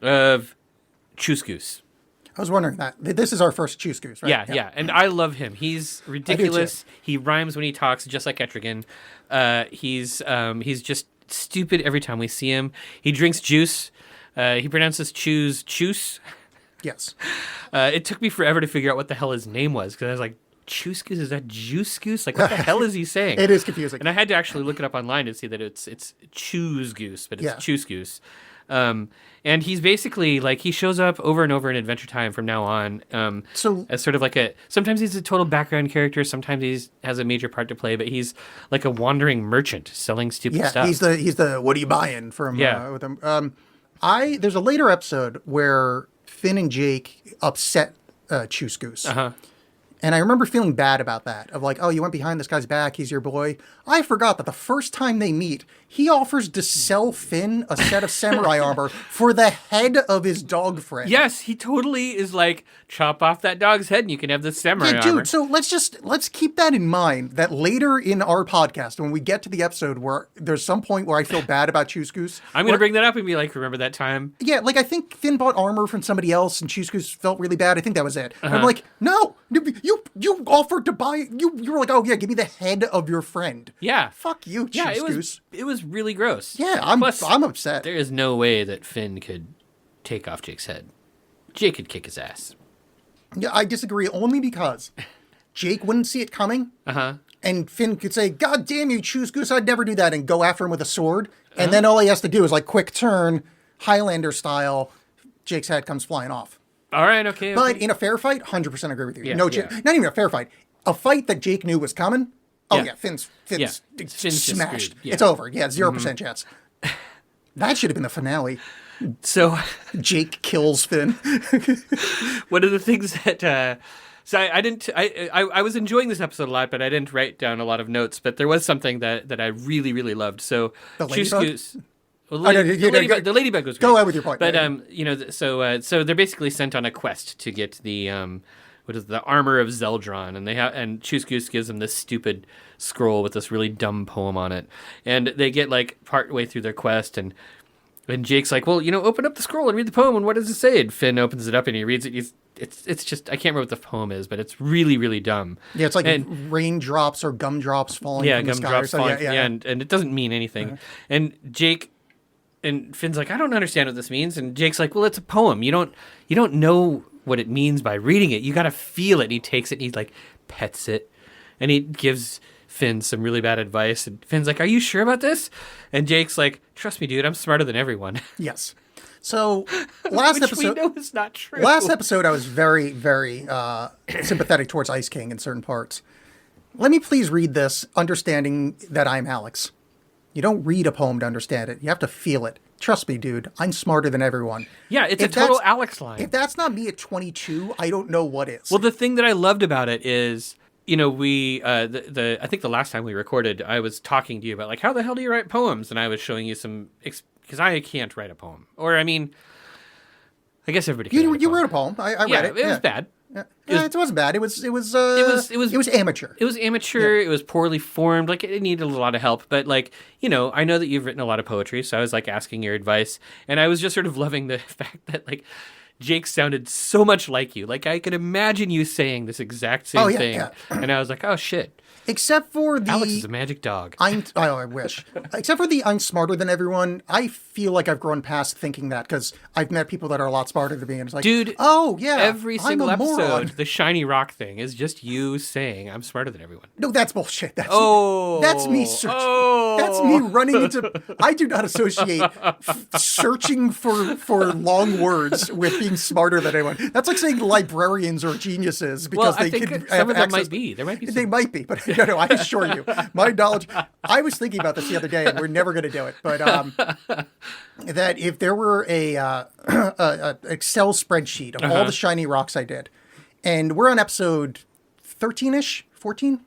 of Choose Goose. I was wondering that. This is our first Choose Goose, right? Yeah. And I love him. He's ridiculous. He rhymes when he talks, just like Etrigan. He's just stupid every time we see him. He drinks juice. He pronounces choose. Yes. It took me forever to figure out what the hell his name was because I was like, Choose Goose? Is that Juice Goose? Like, what the hell is he saying? It is confusing. And I had to actually look it up online to see that it's Choose Goose, but it's Yeah. Choose Goose. And he's basically like he shows up over and over in Adventure Time from now on. So- as sort of like sometimes he's a total background character, sometimes he has a major part to play, but he's like a wandering merchant selling stupid Yeah, stuff. he's the what are you buying from Yeah. with him. There's a later episode where Finn and Jake upset Choose Goose. And I remember feeling bad about that, of like, oh, you went behind this guy's back, he's your boy. I forgot that the first time they meet, he offers to sell Finn a set of samurai armor for the head of his dog friend. Yes, he totally is like, chop off that dog's head and you can have this samurai Yeah, armor. dude, so let's keep that in mind, that later in our podcast, when we get to the episode where there's some point where I feel bad about Choose Goose. I'm going to bring that up and be like, remember that time? Yeah, like I think Finn bought armor from somebody else and Choose Goose felt really bad. I think that was it. And I'm like, no, you offered to buy, you were like, oh yeah, give me the head of your friend. Yeah. Fuck you, Yeah, Choose Goose. it was really gross. Yeah, I'm Plus, upset. there is no way that Finn could take off Jake's head. Jake could kick his ass. Yeah, I disagree only because Jake wouldn't see it coming. And Finn could say, God damn you, Choose Goose, I'd never do that, and go after him with a sword. And then all he has to do is like quick turn, Highlander style, Jake's head comes flying off. All right, okay. But in a fair fight, 100% agree with you. Yeah, No, yeah. not even a fair fight. A fight that Jake knew was coming. Oh Yeah. yeah, Finn's Finn's just smashed. screwed, yeah. It's over. Yeah, 0% chance. That should have been the finale. So Jake kills Finn. one of the things that so I didn't I was enjoying this episode a lot, but I didn't write down a lot of notes. But there was something that I really, really loved. So The Choose ladybug? Goose- well, Oh, no, the ladybug was great. Go ahead with your point. But Yeah, yeah. you know, so they're basically sent on a quest to get the what is it, the armor of Zeldron, and and Choose Goose gives them this stupid scroll with this really dumb poem on it, and they get like part way through their quest, and Jake's like, well, open up the scroll and read the poem, and what does it say? And Finn opens it up and he reads it. It's just, I can't remember what the poem is, but it's really, really dumb. Yeah, it's like and, raindrops or gumdrops falling from the sky. Or gumdrops something. falling. Yeah, and it doesn't mean anything. And Jake and Finn's like, I don't understand what this means. And Jake's like, well, it's a poem. You don't know what it means by reading it. You got to feel it. And he takes it and he like pets it, and he gives Finn some really bad advice. And Finn's like, are you sure about this? And Jake's like, trust me, dude, I'm smarter than everyone. Yes. So last Which episode, we know is not true. last episode, I was very, very sympathetic towards Ice King in certain parts. Let me please read this, understanding that I'm Alex. You don't read a poem to understand it. You have to feel it. Trust me, dude. I'm smarter than everyone. Yeah, it's If a total that's- Alex line. If that's not me at 22, I don't know what is. Well, the thing that I loved about it is, we I think the last time we recorded, I was talking to you about like, how the hell do you write poems? And I was showing you some, because I can't write a poem. Or, I mean, I guess everybody can. you wrote a poem. I Yeah, read it. it was bad. Yeah, it wasn't bad. It was amateur. It was amateur. It was poorly formed. Like, it needed a lot of help. But, like, I know that you've written a lot of poetry, so I was, like, asking your advice. And I was just sort of loving the fact that, like, Jake sounded so much like you. Like, I could imagine you saying this exact same yeah, thing. yeah. And I was like, oh, shit. Except for the Alex is a magic dog. I wish. Except for the I'm smarter than everyone, I feel like I've grown past thinking that because I've met people that are a lot smarter than me, and it's like, Dude, oh yeah, Every single I'm a episode, moron. the shiny rock thing is just you saying, I'm smarter than everyone. No, that's bullshit. That's me searching. Oh. That's me running into. I do not associate searching for long words with being smarter than anyone. That's like saying librarians are geniuses because Well, I they think can some have of them access. might be. There might be They some. might be, but no, I assure you, my knowledge. I was thinking about this the other day, and we're never going to do it. But that if there were a Excel spreadsheet of all the shiny rocks I did, and we're on episode 13-ish, 14.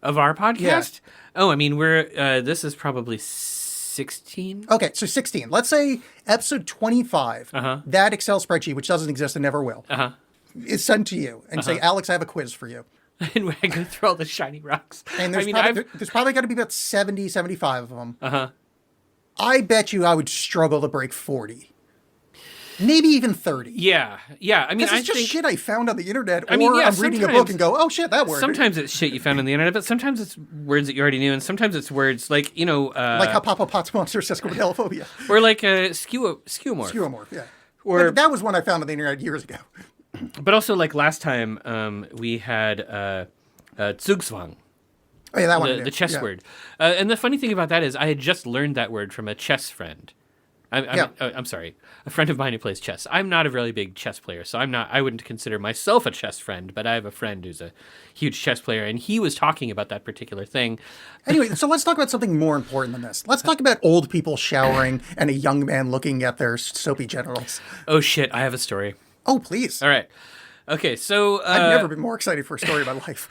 Of our podcast? Oh, I mean, this is probably 16. Okay, so 16. Let's say episode 25. That Excel spreadsheet, which doesn't exist and never will, is sent to you and say, Alex, I have a quiz for you. And when I go through all the shiny rocks. And there's I mean, there's probably got to be about 70, 75 of them. I bet you I would struggle to break 40. Maybe even 30. Yeah. I mean, This is just think shit I found on the internet, I mean, or yeah, I'm reading a book sometimes- and go, oh shit, that word. sometimes it's shit you found on the internet, but sometimes it's words that you already knew, and sometimes it's words like, like how Papa Potts monster sesquipedelophobia. or like skewomorph. Skewomorph, yeah. Or- that was one I found on the internet years ago. But also, like last time, we had Zugzwang. Oh yeah, that one. I knew. The chess Yeah. word. And the funny thing about that is I had just learned that word from a chess friend. I'm sorry, a friend of mine who plays chess. I'm not a really big chess player, so I wouldn't consider myself a chess friend, but I have a friend who's a huge chess player, and he was talking about that particular thing. Anyway, so let's talk about something more important than this. Let's talk about old people showering and a young man looking at their soapy genitals. Oh shit, I have a story. Oh, please. All right. Okay, so I've never been more excited for a story of my life.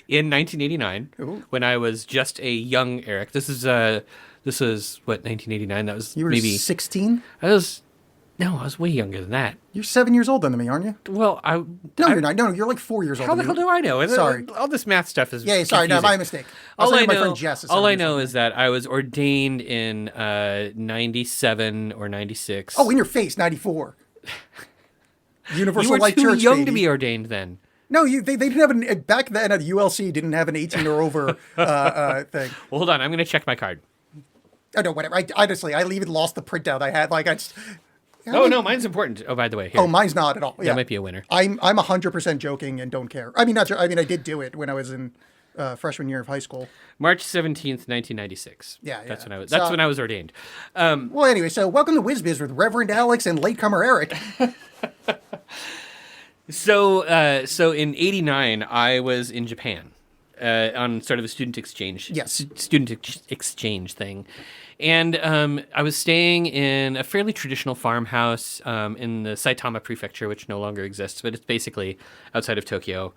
in 1989, Ooh. when I was just a young Eric, this was what 1989. That was You were maybe 16? I was way younger than that. You're 7 years older than me, aren't you? Well, No, you're not. No, you're like 4 years older How the than hell me. do I know? Sorry. All this math stuff is Yeah, sorry, no, confusing. my mistake. I was All I thinking my know, friend Jess is all 7 I years know older. is that I was ordained in 97 or 96. Oh, in your face, 94. Universal you were Life too Church, young to baby. be ordained then. No, they didn't have back then at ULC didn't have an 18 or over thing. Well, hold on. I'm going to check my card. Oh no, whatever. I honestly, I even lost the printout I had. Like I just. Oh, no, mine's important. Oh, by the way, here. Oh, mine's not at all. Yeah. That might be a winner. I'm 100% joking and don't care. I mean, not. I mean, I did do it when I was in freshman year of high school. March 17th, 1996. Yeah, That's yeah. when I was. So- That's when I was ordained. Well, anyway, so welcome to WizBiz with Reverend Alex and latecomer Eric. So in '89, I was in Japan on sort of a student exchange. Yes. Exchange thing, and I was staying in a fairly traditional farmhouse in the Saitama Prefecture, which no longer exists, but it's basically outside of Tokyo.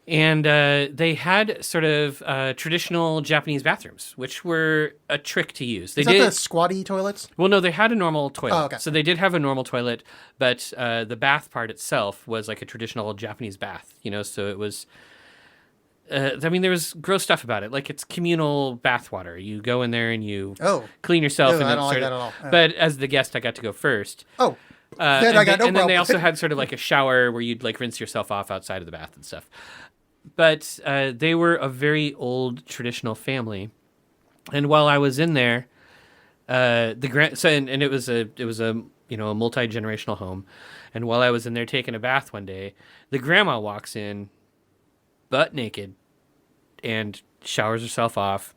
And they had sort of traditional Japanese bathrooms, which were a trick to use. They Is that did. the squatty toilets? Well, no, they had a normal toilet. Oh, okay. So they did have a normal toilet, but the bath part itself was like a traditional Japanese bath, so it was. I mean, there was gross stuff about it. Like, it's communal bath water. You go in there and you clean yourself. Ew, and I then don't like sort that of- at all. Yeah. But as the guest, I got to go first. Oh, then and I got no and then they problem. also had sort of like a shower where you'd like rinse yourself off outside of the bath and stuff. But they were a very old traditional family, and while I was in there, and it was a a multi-generational home, and while I was in there taking a bath one day, the grandma walks in, butt naked, and showers herself off,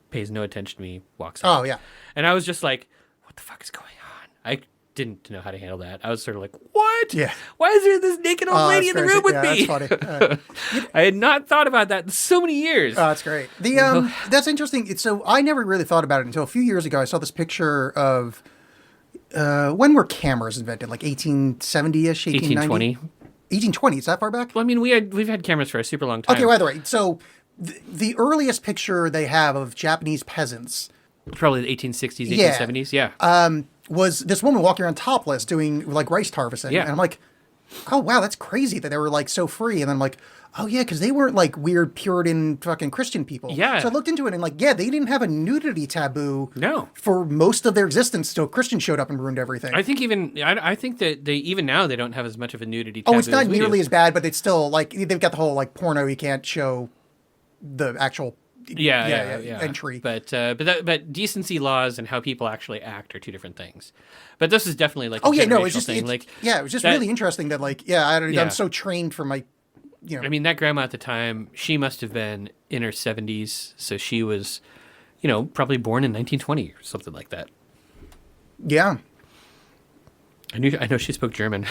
pays no attention to me, walks out. Oh, yeah. And I was just like, what the fuck is going on? I didn't know how to handle that. I was sort of like, what? Yeah. Why is there this naked old Oh, lady in that's the room with crazy. me? Yeah, that's funny. I had not thought about that in so many years. That's great. That's interesting. So I never really thought about it until a few years ago. I saw this picture of when were cameras invented? Like 1870-ish, 1820. 1820. Is that far back? Well, I mean, we've had cameras for a super long time. Okay, by the way, so the earliest picture they have of Japanese peasants Probably the 1860s, Yeah. 1870s. Yeah. was this woman walking around topless doing like rice harvesting. Yeah. And I'm like, oh, wow, that's crazy that they were like so free. And then I'm like, oh, yeah, because they weren't like weird Puritan fucking Christian people. Yeah. So I looked into it and like, yeah, they didn't have a nudity taboo No. for most of their existence. So Christians showed up and ruined everything. I think I think that even now they don't have as much of a nudity taboo. Oh, it's not as we nearly do. as bad, but it's still like they've got the whole like porno. You can't show the actual Yeah. entry. But decency laws and how people actually act are two different things. But this is definitely like Oh a yeah, no, it's generational just thing. Like it was just that- really interesting that like I'm Yeah. so trained from my I mean, that grandma at the time, she must have been in her 70s, so she was, probably born in 1920 or something like that. yeah. I know she spoke German.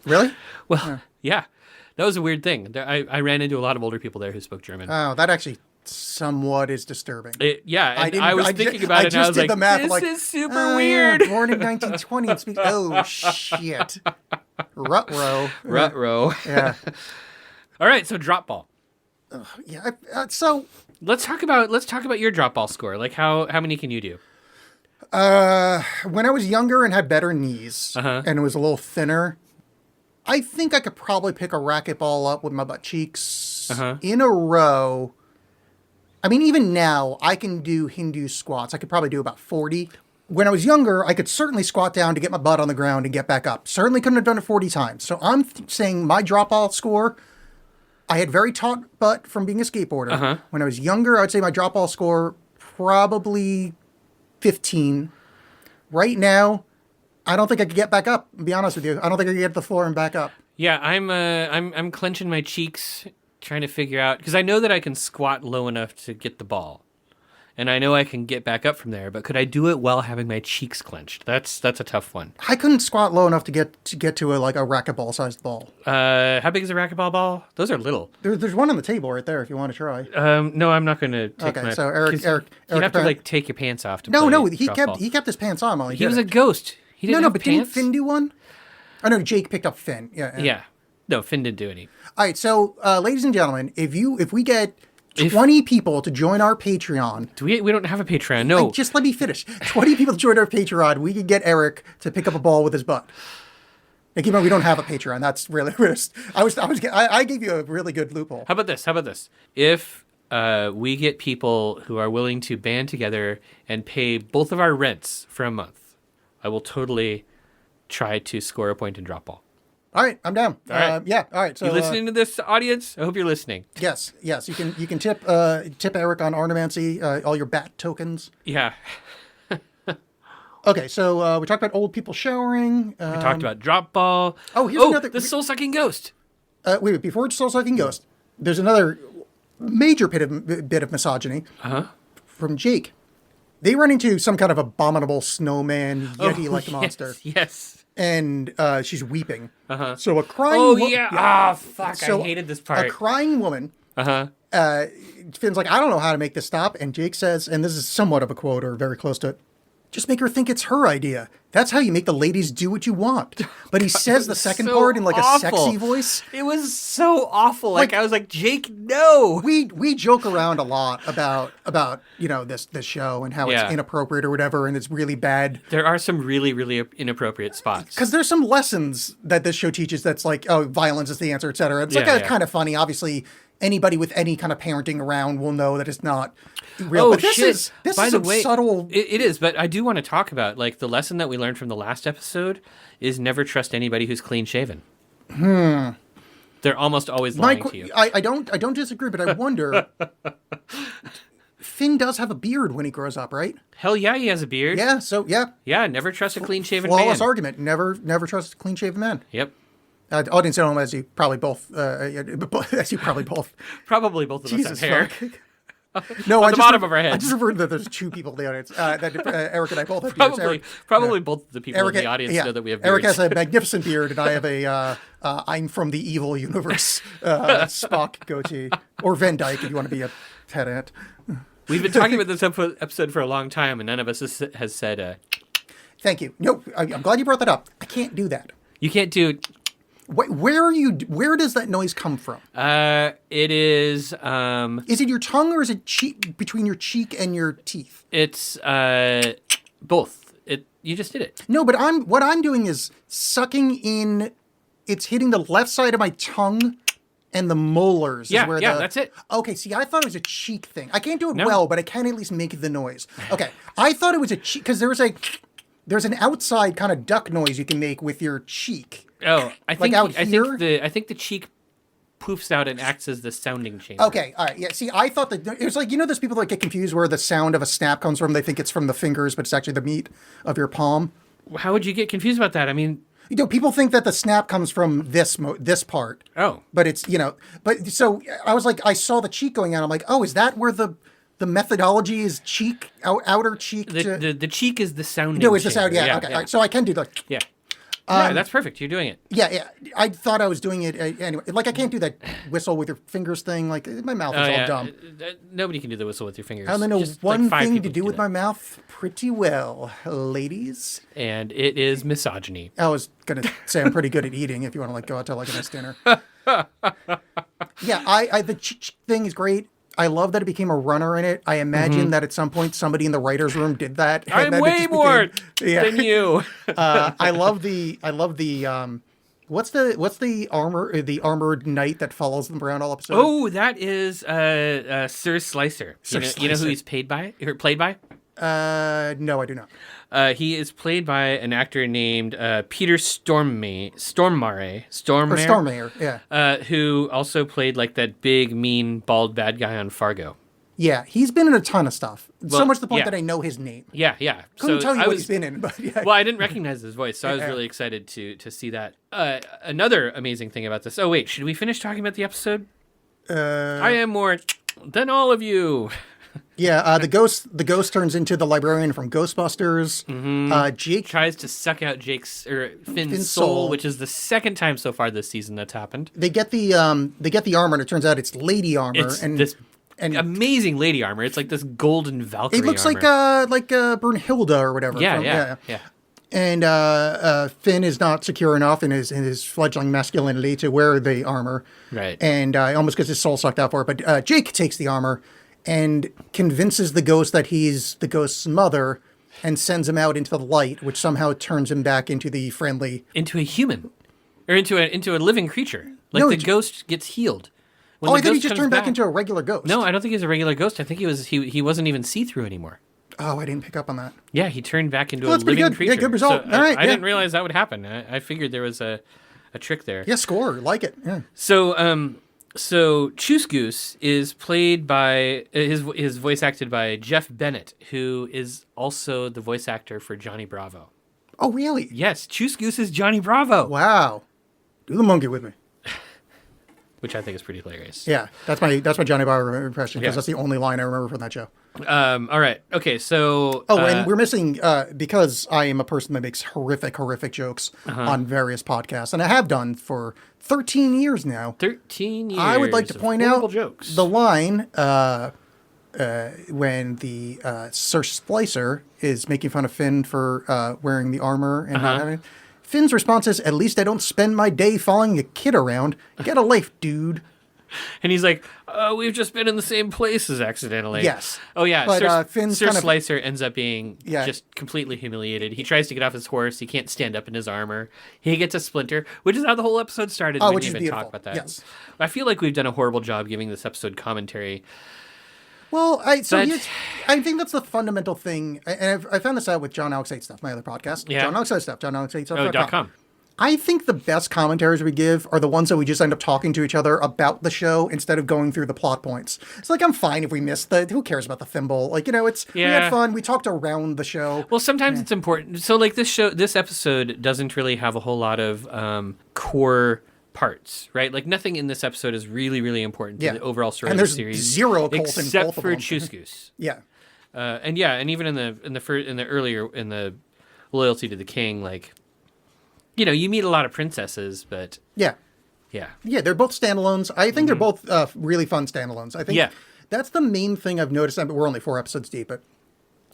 Really? Well, yeah, that was a weird thing. I ran into a lot of older people there who spoke German. Oh, that actually somewhat is disturbing. I was thinking about it, and I was did like, the math, this like, is super oh, weird. Yeah, born in 1920 and speaks. Oh shit. Rut-row. Rut-row. Yeah. All right, so drop ball. Yeah. So Let's talk about your drop ball score. Like how many can you do? when I was younger and had better knees Uh-huh. and was a little thinner, I think I could probably pick a racquetball up with my butt cheeks in a row. I mean, even now, I can do Hindu squats. I could probably do about 40. When I was younger, I could certainly squat down to get my butt on the ground and get back up. Certainly couldn't have done it 40 times. So I'm saying my drop ball score, I had very taut butt from being a skateboarder. When I was younger, I would say my drop ball score probably 15. Right now, I don't think I could get back up. To be honest with you, I don't think I could get to the floor and back up. Yeah, I'm clenching my cheeks, trying to figure out because I know that I can squat low enough to get the ball, and I know I can get back up from there. But could I do it while having my cheeks clenched? That's a tough one. I couldn't squat low enough to get to a racquetball sized ball. How big is a racquetball ball? Those are little. There's one on the table right there if you want to try. No, I'm not going to take Okay, my. so Eric- 'cause Eric- you Eric have to Pan- like take your pants off to No, play no, he drop kept ball. he kept his pants on while he He did was a it. ghost. He didn't No, have but pants. didn't Finn do one? Oh no, Jake picked up Finn. Yeah. Yeah. No, Finn didn't do any. All right, so ladies and gentlemen, if we get 20 people to join our Patreon, We don't have a Patreon. No. just let me finish. 20 people to join our Patreon, we can get Eric to pick up a ball with his butt. Now, keep in mind, we don't have a Patreon. That's really I gave you a really good loophole. How about this? If we get people who are willing to band together and pay both of our rents for a month, I will totally try to score a point and drop ball. All right, I'm down. All right. Yeah. All right. So You listening to this, audience? I hope you're listening. yes. You can tip Eric on Ornamency, all your bat tokens. Yeah. Okay, so we talked about old people showering. We talked about drop ball. Here's another- the soul-sucking ghost. Wait, before Soul Sucking Ghost, there's another major bit of misogyny from Jake. They run into some kind of abominable snowman Yeti-like monster, Yes. and she's weeping. So a crying. Oh, yeah. Ah, fuck. So I hated this A part. crying woman. Finn's like, I don't know how to make this stop, and Jake says, and this is somewhat of a quote or very close to it. Just make her think it's her idea. That's how you make the ladies do what you want. But he says the second so part in like a awful. sexy voice. It was so awful. Like- I was like, Jake, no. We joke around a lot about this show and how Yeah. it's inappropriate or whatever, and it's really bad. There are some really, really inappropriate spots. Because there's some lessons that this show teaches that's like, oh, violence is the answer, etc. It's Yeah. kind of funny. Obviously, anybody with any kind of parenting around will know that it's not real. Oh, but this shit. is By the some way, subtle. It is, but I do want to talk about like the lesson that we learned from the last episode is never trust anybody who's clean shaven. They're almost always lying to you. I don't disagree, but I wonder. Finn does have a beard when he grows up, right? Hell yeah, he has a beard. Yeah. So yeah. Yeah, never trust a clean shaven man. Flawless argument. Never trust a clean shaven man. Yep. Audience at home, as you probably both, as you probably both. Probably both of us Jesus have hair. fuck. No, On the bottom of our I heads. just referred that there's two people in the audience. That Eric and I both have beards. Probably both of the people in the audience yeah. know that we have Eric beards. has a magnificent beard, and I have a I'm from the evil universe Spock goatee, or Van Dyke if you want to be a pedant. We've been talking about this episode for a long time, and none of us has said, Thank you. No, I'm glad you brought that up. I can't do that. you can't do. Where does that noise come from? It is. Is it your tongue or is it between your cheek and your teeth? It's both. You just did it. No, but what I'm doing is sucking in. It's hitting the left side of my tongue and the molars. Yeah, is where yeah, that's it. Okay, see, I thought it was a cheek thing. I can't do it No. well, but I can at least make the noise. Okay, I thought it was a cheek because there's an outside kind of duck noise you can make with your cheek. Oh, I think out here? I think the cheek poofs out and acts as the sounding chamber. Okay, all right, yeah. See, I thought that it was like those people that get confused where the sound of a snap comes from. They think it's from the fingers, but it's actually the meat of your palm. How would you get confused about that? I mean, People think that the snap comes from this part. oh, But it's, but so I was like, I saw the cheek going out. I'm like, oh, is that where the methodology is cheek, outer cheek? the cheek is the sounding. No, it's the sound. chamber. Yeah, okay. All right, so I can do that. Yeah. Yeah, that's perfect. You're doing it. Yeah. I thought I was doing it anyway. Like, I can't do that whistle with your fingers thing. Like, my mouth is all dumb. Nobody can do the whistle with your fingers. I only know Just, one like, 5 thing to people do can with my mouth pretty well, ladies. and it is misogyny. I was gonna say I'm pretty good at eating. If you want to go out to like a nice dinner. Yeah, the thing is great. I love that it became a runner in it. I imagine that at some point somebody in the writers' room did that. and I'm then it way just more became- than you. I love the what's the armored knight that follows them around all episode? Oh, that is Sir Slicer. Sir You know who Slicer. he's paid by? Or played by? No, I do not. He is played by an actor named Peter Stormare, Or Stormare, yeah. who also played like that big, mean, bald bad guy on Fargo. Yeah, he's been in a ton of stuff. So Well, much to the point yeah. that I know his name. Yeah, yeah. Couldn't tell you what was, he's been in, but yeah. Well, I didn't recognize his voice, so I was really excited to see that. Another amazing thing about this. Oh wait, should we finish talking about the episode? I am more than all of you. Yeah, the ghost turns into the librarian from Ghostbusters. Jake Tries to suck out Finn's Finn's soul, soul. which is the second time so far this season that's happened. they get the armor, and it turns out it's lady armor. It's and this and amazing lady armor. It's like this golden Valkyrie. it looks armor. like Brunhilde or whatever. Yeah, from- yeah, yeah. And Finn is not secure enough in his fledgling masculinity to wear the armor. Right. And almost gets his soul sucked out for it. But Jake takes the armor and convinces the ghost that he's the ghost's mother and sends him out into the light, which somehow turns him back into the friendly. Into a human, or into a living creature. Like No, the it- ghost gets healed. When Oh, the I thought he ghost just comes turned back into a regular ghost. No, I don't think he's a regular ghost. I think he wasn't even see-through anymore. Oh, I didn't pick up on that. Yeah, he turned back into Well, a that's pretty living good. creature. Yeah, good result. So All right, I yeah. didn't realize that would happen. I figured there was a trick there. Yeah, score. Like it. Yeah. So Choose is played by his voice acted by Jeff Bennett, who is also the voice actor for Johnny Bravo. Oh, really? Yes, Choose is Johnny Bravo, Wow. Do the monkey with me. which I think is pretty hilarious. Yeah, that's my Johnny Bravo impression because Yeah. that's the only line I remember from that show. All right. Okay. So. Oh, and we're missing because I am a person that makes horrific jokes on various podcasts, and I have done for 13 years now. 13 years. I would like to of point horrible out jokes. the line when the Sir Splicer is making fun of Finn for wearing the armor and not having it. Finn's response is, "At least I don't spend my day following a kid around. Get a life, dude." And he's like, "We've just been in the same places accidentally." Yes. Oh yeah. But, Sir, Finn's Sir kind of- Slicer ends up being Yeah. just completely humiliated. He tries to get off his horse. He can't stand up in his armor. He gets a splinter, which is how the whole episode started. Oh, We which didn't is even beautiful. talk about that. Yes. I feel like we've done a horrible job giving this episode commentary. Well, I But- think that's the fundamental thing, and I found this out with John Alex 8 Stuff, my other podcast. Yeah. John Alex 8 Stuff, John Alex 8 Stuff. .com. I think the best commentaries we give are the ones that we just end up talking to each other about the show instead of going through the plot points. It's like, I'm fine if we missed who cares about the thimble? Like, we Yeah. had fun. We talked around the show. Well, sometimes it's important. So, like this episode doesn't really have a whole lot of core parts, right? Like nothing in this episode is really, really important to Yeah. the overall story And of the there's series. zero occult in except both of for them. Choose Goose. Yeah. And even in the loyalty to the king, like, you meet a lot of princesses, but Yeah. yeah. Yeah, they're both standalones. I think they're both really fun standalones. I think Yeah. that's the main thing I've noticed. We're only 4 episodes deep, but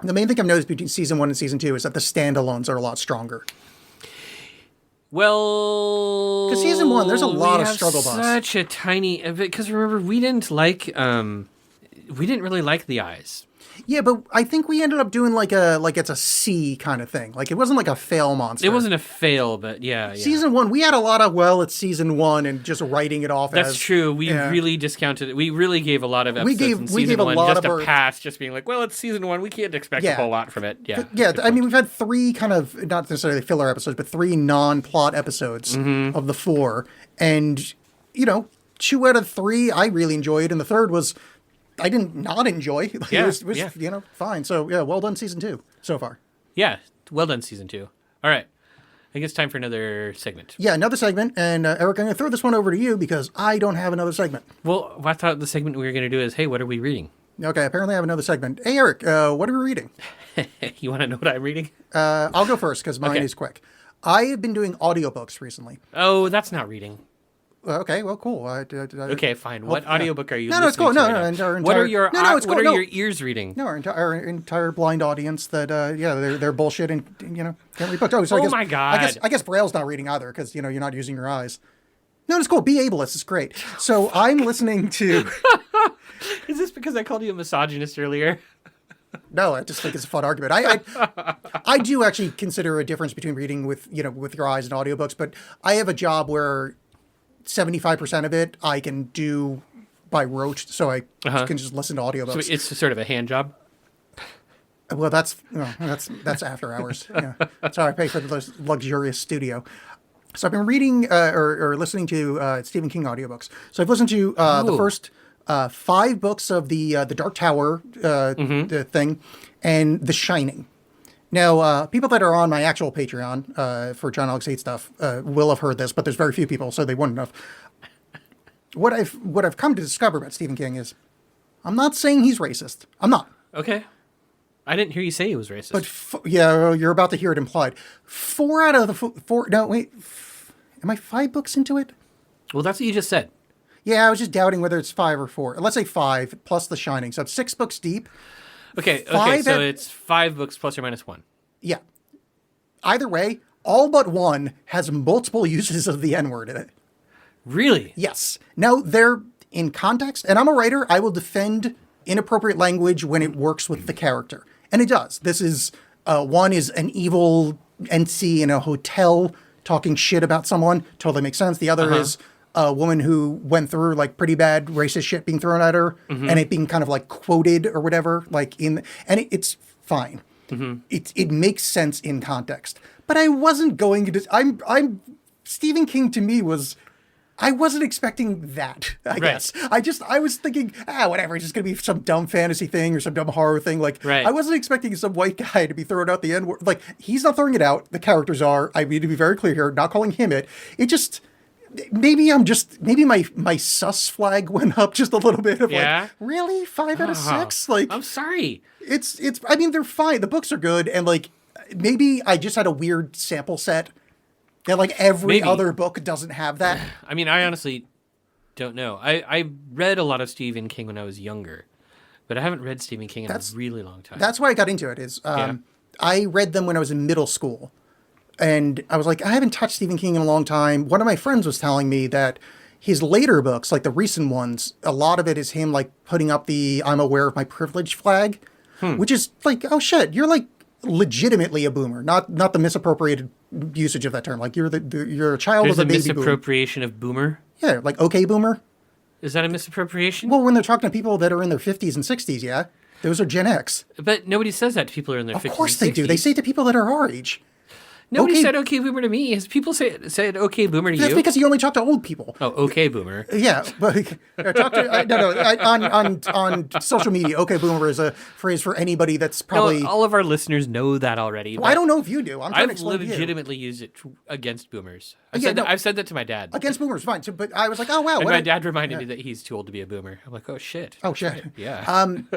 the main thing I've noticed between season 1 and season 2 is that the standalones are a lot stronger. Well, 'Cause season 1, there's a lot we of have struggle bus. Such a tiny, because remember, we didn't really like the eyes. Yeah, but I think we ended up doing like it's a C kind of thing. Like it wasn't like a fail monster. It wasn't a fail, but yeah. Season 1, we had a lot of it's season 1 and just writing it off That's as true. We yeah. really discounted it. We really gave a lot of episodes gave- in we season gave a 1 lot just of a our- pass, just being like, well, it's season 1. We can't expect a Yeah. whole lot from it. Yeah. Yeah, Good I mean, point. we've had 3 kind of, not necessarily filler episodes, but 3 non-plot episodes Mm-hmm. of the 4. And, 2 out of 3 I really enjoyed, and the third was, I didn't not enjoy. Like, Yeah, it was yeah. fine. So, yeah, well done season 2 so far. Yeah. Well done, season 2. All right. I think it's time for another segment. Yeah, another segment. And, Eric, I'm going to throw this one over to you because I don't have another segment. Well, I thought the segment we were going to do is, hey, what are we reading? Okay, apparently I have another segment. Hey, Eric, what are we reading? You want to know what I'm reading? I'll go first because mine Okay. is quick. I have been doing audiobooks recently. Oh, that's not reading. Okay, well, cool. Okay, fine. What yeah. audiobook are you No, no, it's listening cool. to No, right no, now? our What are entire- your No, no, it's what cool. are No. your ears reading? No, our entire blind audience that they're bullshit and can't read books. Oh, so I Oh guess, my God. I guess Braille's not reading either because you're not using your eyes. No, it's cool. Be ableist. It's great. So I'm listening to. Is this because I called you a misogynist earlier? No, I just think it's a fun argument. I do actually consider a difference between reading with your eyes and audiobooks, but I have a job where 75% of it I can do by rote, so I can just listen to audiobooks. So it's sort of a hand job. Well, that's after hours. Yeah, that's how I pay for the luxurious studio. So I've been reading or listening to Stephen King audiobooks. So I've listened to the Ooh. first 5 books of the Dark Tower the thing, and The Shining. Now, people that are on my actual Patreon for John Alex 8 Stuff will have heard this, but there's very few people, so they wouldn't have. What I've come to discover about Stephen King is, I'm not saying he's racist. I'm not. Okay. I didn't hear you say he was racist. But you're about to hear it implied. 4 out of the 4. No, wait. Am I 5 books into it? well, that's what you just said. Yeah, I was just doubting whether it's 5 or 4. Let's say 5 plus The Shining. So it's 6 books deep. Okay, 5 so at- it's 5 books plus or minus 1. Yeah. either way, all but one has multiple uses of the N-word in it. Really? Yes. Now, they're in context, and I'm a writer. I will defend inappropriate language when it works with the character. And it does. This is, one is an evil NC in a hotel talking shit about someone. Totally makes sense. The other is a woman who went through like pretty bad racist shit being thrown at her and it being kind of like quoted or whatever, like it's fine. It makes sense in context. But I wasn't going to, Stephen King to me I wasn't expecting that, I guess. I was thinking, whatever, it's just going to be some dumb fantasy thing or some dumb horror thing. Like, I wasn't expecting some white guy to be throwing out the N-word. Like, he's not throwing it out. The characters are. I need to be very clear here, not calling him it. It just, maybe my sus flag went up just a little bit of like, really? 5 out of 6? Like, I'm sorry. I mean, they're fine. The books are good. And like, maybe I just had a weird sample set. Yeah, like every other book doesn't have that. I mean, I honestly don't know. I read a lot of Stephen King when I was younger, but I haven't read Stephen King in a really long time. That's why I got into it. I read them when I was in middle school. And I was like, I haven't touched Stephen King in a long time. One of my friends was telling me that his later books, like the recent ones, a lot of it is him like putting up the I'm aware of my privilege flag, which is like, oh shit, you're like legitimately a boomer, not the misappropriated usage of that term. Like you're a child of a baby boomer. There's a misappropriation of boomer? Yeah, like okay boomer. Is that a misappropriation? Well, when they're talking to people that are in their 50s and 60s, yeah. Those are Gen X. But nobody says that to people who are in their 50s. Of course they do. They say it to people that are our age. Nobody said okay boomer to me. Has people said okay boomer to you? That's because you only talk to old people. Oh, okay boomer. Yeah, but on social media, okay boomer is a phrase for anybody that's probably... No, all of our listeners know that already. Well, I don't know if you do. I've legitimately used it against boomers. I've said that to my dad. Against boomers, fine. So, but I was like, oh, wow. And my dad reminded me that he's too old to be a boomer. I'm like, oh, shit. Oh, shit. Right. Yeah. I'm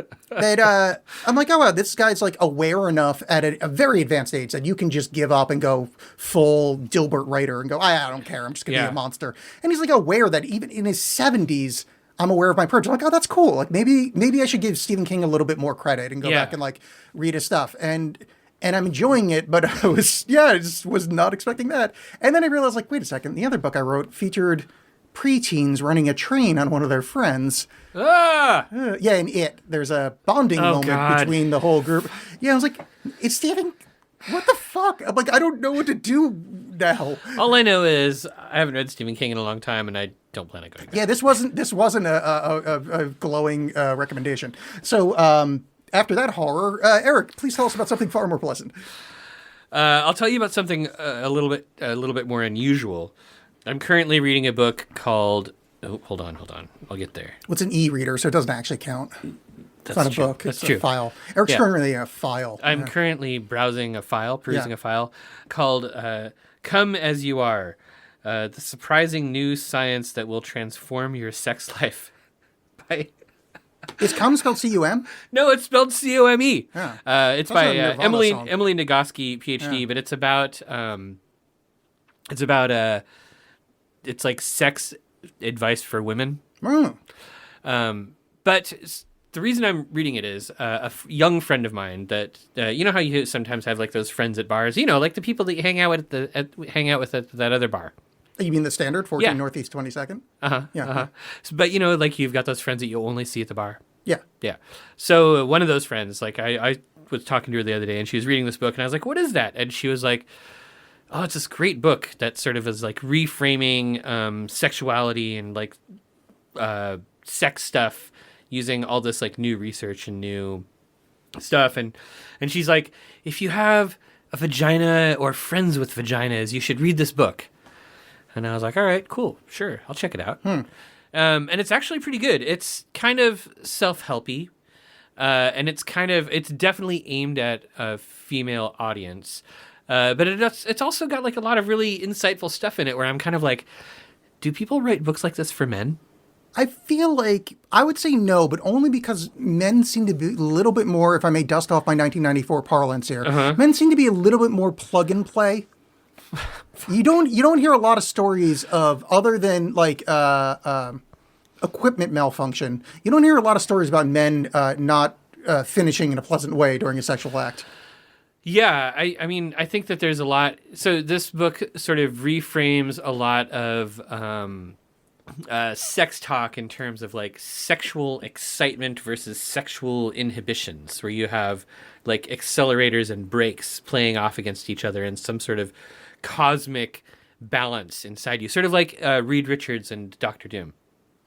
like, oh, wow, this guy's like aware enough at a very advanced age that you can just give up and go full Dilbert writer and go, I don't care. I'm just going to be a monster. And he's like aware that even in his 70s, I'm aware of my privilege. I'm like, oh, that's cool. Like maybe I should give Stephen King a little bit more credit and go back and like read his stuff. And I'm enjoying it, but I just was not expecting that. And then I realized, like, wait a second, the other book I wrote featured preteens running a train on one of their friends. In it, there's a bonding moment between the whole group. Yeah, I was like, it's Stephen. What the fuck? I'm like, I don't know what to do now. All I know is I haven't read Stephen King in a long time, and I don't plan on going back. Yeah, this wasn't a glowing recommendation. So after that horror, Eric, please tell us about something far more pleasant. I'll tell you about something a little bit more unusual. I'm currently reading a book called. Oh, hold on. I'll get there. What's an e-reader? So it doesn't actually count. It's not a book. That's it's true. A file. Eric's currently a file. I'm currently perusing a file called "Come as You Are: The Surprising New Science That Will Transform Your Sex Life." By Is "cum" spelled C-U-M? No, it's spelled C-O-M-E. Yeah. It's by Emily song. Nagoski, PhD, but it's about it's like sex advice for women. But the reason I'm reading it is a young friend of mine that you know how you sometimes have like those friends at bars, you know, like the people that you hang out with at that other bar. You mean the standard 14 Northeast 22nd? Yeah. But you know, like you've got those friends that you only see at the bar. Yeah. Yeah. So one of those friends, like I was talking to her the other day, and she was reading this book, and I was like, "What is that?" And she was like, "Oh, it's this great book that sort of is like reframing sexuality and like sex stuff using all this like new research and new stuff." And she's like, "If you have a vagina or friends with vaginas, you should read this book." And I was like, "All right, cool, sure, I'll check it out." And it's actually pretty good. It's kind of self-helpy, and it's definitely aimed at a female audience. But it's also got like a lot of really insightful stuff in it where I'm kind of like, do people write books like this for men? I feel like I would say no, but only because men seem to be a little bit more, if I may dust off my 1994 parlance here, men seem to be a little bit more plug and play. You don't hear a lot of stories of, other than like equipment malfunction, you don't hear a lot of stories about men not finishing in a pleasant way during a sexual act. Yeah, I mean, I think that there's a lot. So this book sort of reframes a lot of sex talk in terms of like sexual excitement versus sexual inhibitions, where you have like accelerators and brakes playing off against each other in some sort of cosmic balance inside you, sort of like Reed Richards and Doctor Doom.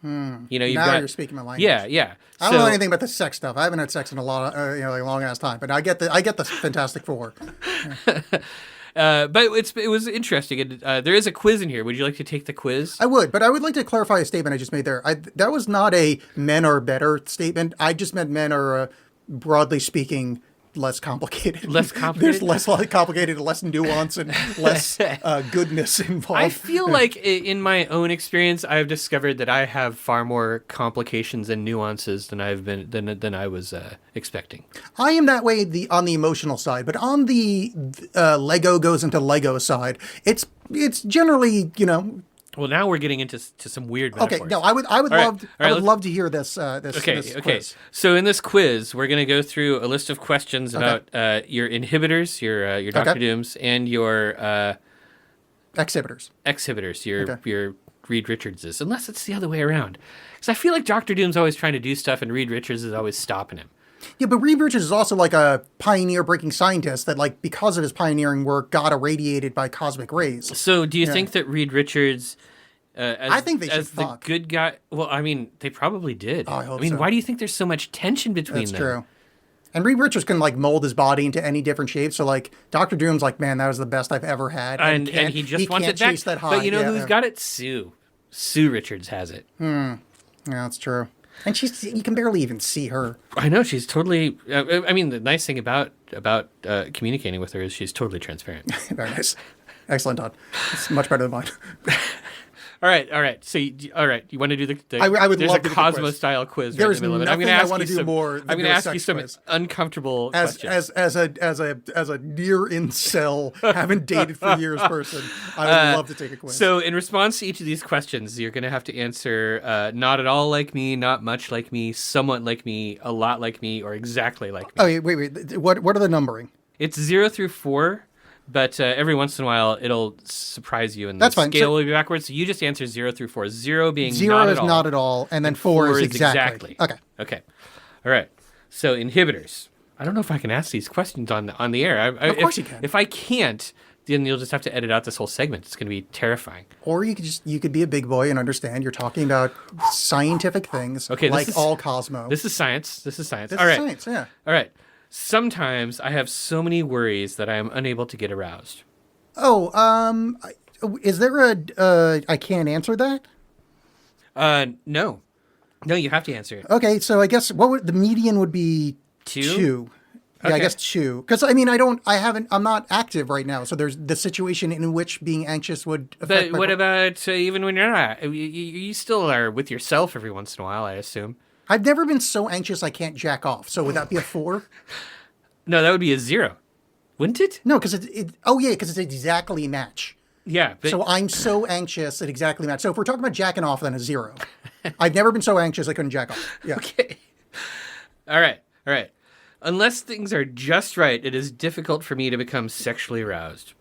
You know, Now you're speaking my language. Yeah. I don't know anything about the sex stuff. I haven't had sex in a lot of, like a long ass time, but I get the Fantastic Four. But it was interesting. And, there is a quiz in here. Would you like to take the quiz? I would, but I would like to clarify a statement I just made there. That was not a men are better statement. I just meant men are, broadly speaking, less complicated. Less complicated? There's less complicated, less nuance, and less goodness involved. I feel like in my own experience, I've discovered that I have far more complications and nuances than than I was expecting. I am that way on the emotional side, but on the Lego goes into Lego side, it's generally, Well, now we're getting into some weird metaphors. Okay, no, I would love to hear this. Okay. This quiz. So in this quiz, we're going to go through a list of questions about your inhibitors, your Doctor Dooms, and your Exhibitors. your Reed Richardses, unless it's the other way around. Because I feel like Doctor Doom's always trying to do stuff, and Reed Richards is always stopping him. Yeah, but Reed Richards is also like a pioneer-breaking scientist that, like, because of his pioneering work, got irradiated by cosmic rays. So do you think that Reed Richards, I think they should as the fuck. good guy? Well, I mean, they probably did. Oh, I hope mean, so. why do you think there's so much tension between That's them? true. And Reed Richards can, like, mold his body into any different shape. So, like, Doctor Doom's like, man, that was the best I've ever had. And he just wants can't it back. chase that high. But you know Yeah, who's yeah. got it? Sue. Sue Richards has it. Yeah, that's true. And you can barely even see her. I know, she's totally. I mean, the nice thing about communicating with her is she's totally transparent. Very nice. Excellent, Todd. It's much better than mine. All right. So, you want to do the I would there's love a to do the Cosmo quiz. style quiz. There's right in the middle of it. I'm nothing gonna I ask wanna you do some, more than I'm do going a to ask you sex some quiz. uncomfortable As questions. as a near incel, haven't dated for years person, I would love to take a quiz. So, in response to each of these questions, you're going to have to answer not at all like me, not much like me, somewhat like me, a lot like me, or exactly like me. Oh, wait. What are the numbering? It's 0 through 4, but every once in a while it'll surprise you, and That's the fine. scale So- will be backwards. So you just answer 0 through 4. 0 being Zero not is at all. not at all, and then four is exactly. Okay. Okay. All right. So inhibitors. I don't know if I can ask these questions on the air. Of course you can. If I can't, then you'll just have to edit out this whole segment. It's going to be terrifying. Or you could be a big boy and understand you're talking about scientific things, Okay, this like is- all Cosmo. This is science. This All is right. science, yeah. All right. Sometimes I have so many worries that I am unable to get aroused. Oh, is there I can't answer that? No. No, you have to answer it. Okay, so I guess the median would be 2? 2. Yeah, I Okay. guess 2. Because I'm not active right now. So there's the situation in which being anxious would affect But what about even when you're not? You still are with yourself every once in a while, I assume. I've never been so anxious I can't jack off. So would that be a 4? No, that would be a 0, wouldn't it? No, because because it's exactly match. Yeah. But, So I'm so anxious it exactly match. So if we're talking about jacking off, then a 0. I've never been so anxious I couldn't jack off. Yeah. okay. All right. Unless things are just right, it is difficult for me to become sexually aroused.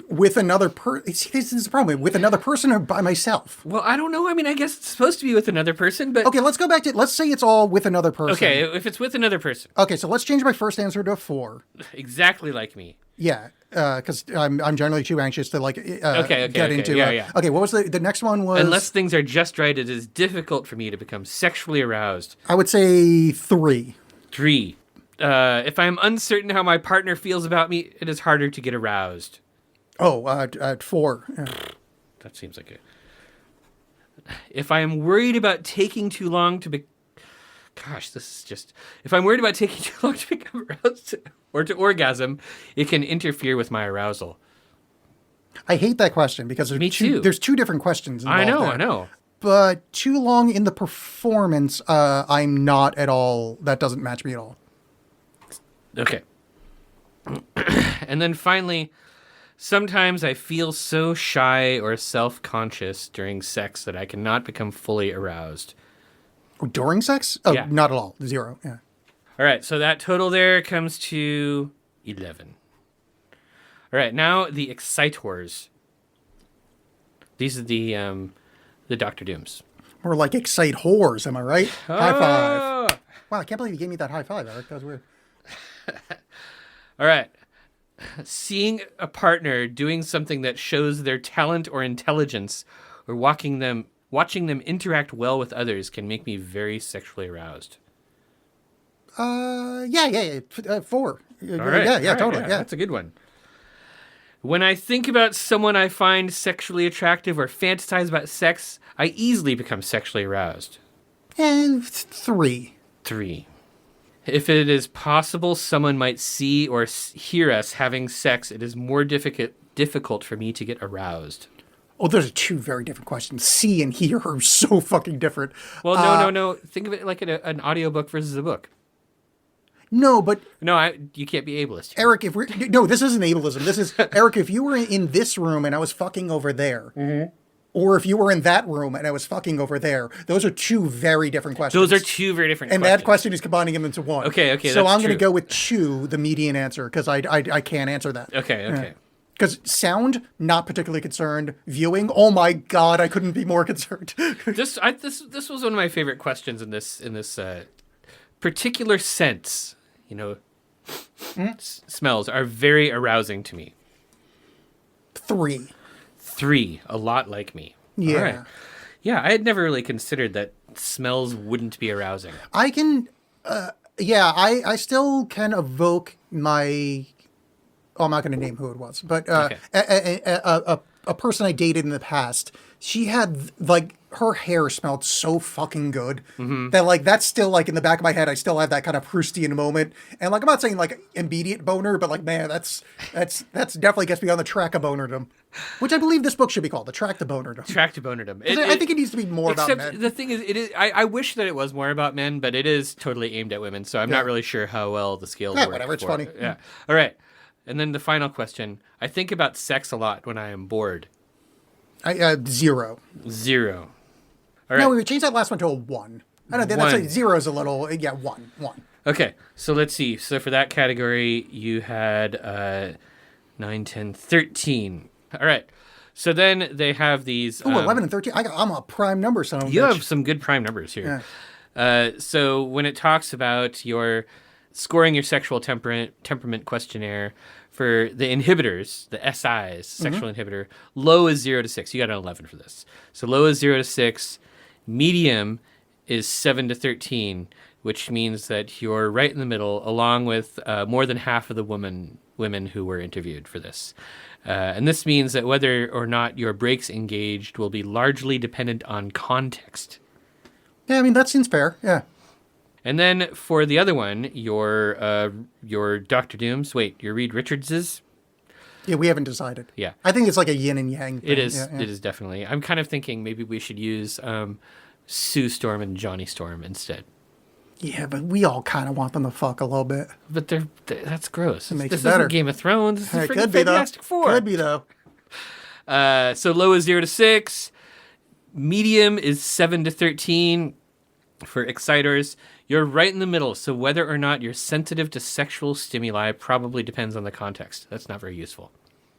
With another person, this is the problem. With another person or by myself? Well, I don't know. I mean, I guess it's supposed to be with another person, but Okay, let's go back to. Let's say it's all with another person. okay, if it's with another person, Okay, so let's change my first answer to a 4. exactly like me. Yeah, because I'm generally too anxious to Okay, get into. yeah. Okay, what was the next one? Was Unless things are just right, it is difficult for me to become sexually aroused. I would say 3. 3. If I am uncertain how my partner feels about me, it is harder to get aroused. Oh, 4. Yeah. That seems like it. If I am worried about taking too long to Gosh, this is just... If I'm worried about taking too long to become aroused or to orgasm, it can interfere with my arousal. I hate that question because Me too. There's 2 different questions involved I there. know. But too long in the performance, I'm not at all. That doesn't match me at all. Okay. And then finally, sometimes I feel so shy or self-conscious during sex that I cannot become fully aroused. During sex? Oh, Yeah. not at all. 0. Yeah. All right, so that total there comes to 11. All right, now the Excitors. These are the Doctor Dooms. More like excite whores, am I right? High Oh! five. Wow, I can't believe you gave me that high five, Eric. That was weird. All right. Seeing a partner doing something that shows their talent or intelligence, or watching them interact well with others, can make me very sexually aroused. Yeah. 4. All right. Yeah, all right, totally. Yeah. That's a good one. When I think about someone I find sexually attractive or fantasize about sex, I easily become sexually aroused. And 3. 3. If it is possible someone might see or hear us having sex, it is more difficult for me to get aroused. Oh, those are 2 very different questions. See and hear are so fucking different. Well, no. Think of it like an audiobook versus a book. No, but No, you can't be ableist. Eric, no, this isn't ableism. This is Eric. If you were in this room and I was fucking over there, or if you were in that room and I was fucking over there, those are 2 very different questions. Those are 2 very different and questions. that question is combining them into one. Okay, So that's I'm going to true. go with 2, the median answer, because I can't answer that. Okay. Because sound, not particularly concerned. Viewing, oh my god, I couldn't be more concerned. This was one of my favorite questions in this particular sense. You know, smells are very arousing to me. 3. 3, a lot like me. Yeah. All right. Yeah, I had never really considered that smells wouldn't be arousing. I can, I still can evoke my. Oh, I'm not going to name who it was, but Okay. a person I dated in the past. She had like her hair smelled so fucking good that like that's still like in the back of my head. I still have that kind of Proustian moment, and like I'm not saying like immediate boner, but like man, that's definitely gets me on the track of bonerdom, which I believe this book should be called, The Track to Bonerdom. Track to bonerdom. I think it needs to be more about Except men. the thing is, it is. I wish that it was more about men, but it is totally aimed at women. So I'm not really sure how well the scales work. Whatever, it's for funny. it. Yeah. All right. And then the final question. I think about sex a lot when I am bored. 0. 0. All right. No, we would change that last one to a 1. I don't know. That's 1. like 0 is a little. 1. Okay, so let's see. So for that category, you had 9, 10, 13. All right. So then they have these. Ooh, 11 and 13. I'm a prime number, son of a You bitch. have some good prime numbers here. So when it talks about your scoring your sexual temperament questionnaire for the inhibitors, the SIs, sexual inhibitor, low is 0 to 6. You got an 11 for this. So low is 0 to 6. Medium is 7 to 13, which means that you're right in the middle, along with more than half of the women who were interviewed for this. And this means that whether or not your breaks engaged will be largely dependent on context. Yeah, I mean, that seems fair. Yeah. And then for the other one, your Dr. Dooms, your Reed Richards's. Yeah, we haven't decided. Yeah. I think it's like a yin and yang thing. It is. Yeah. It is definitely. I'm kind of thinking maybe we should use Sue Storm and Johnny Storm instead. Yeah, but we all kind of want them to fuck a little bit. But that's gross. makes This it better. isn't Game of Thrones. This is It freaking could be, though. Fantastic Four. Could be, though. So low is 0 to 6. Medium is 7 to 13 for exciters. You're right in the middle, so whether or not you're sensitive to sexual stimuli probably depends on the context. That's not very useful.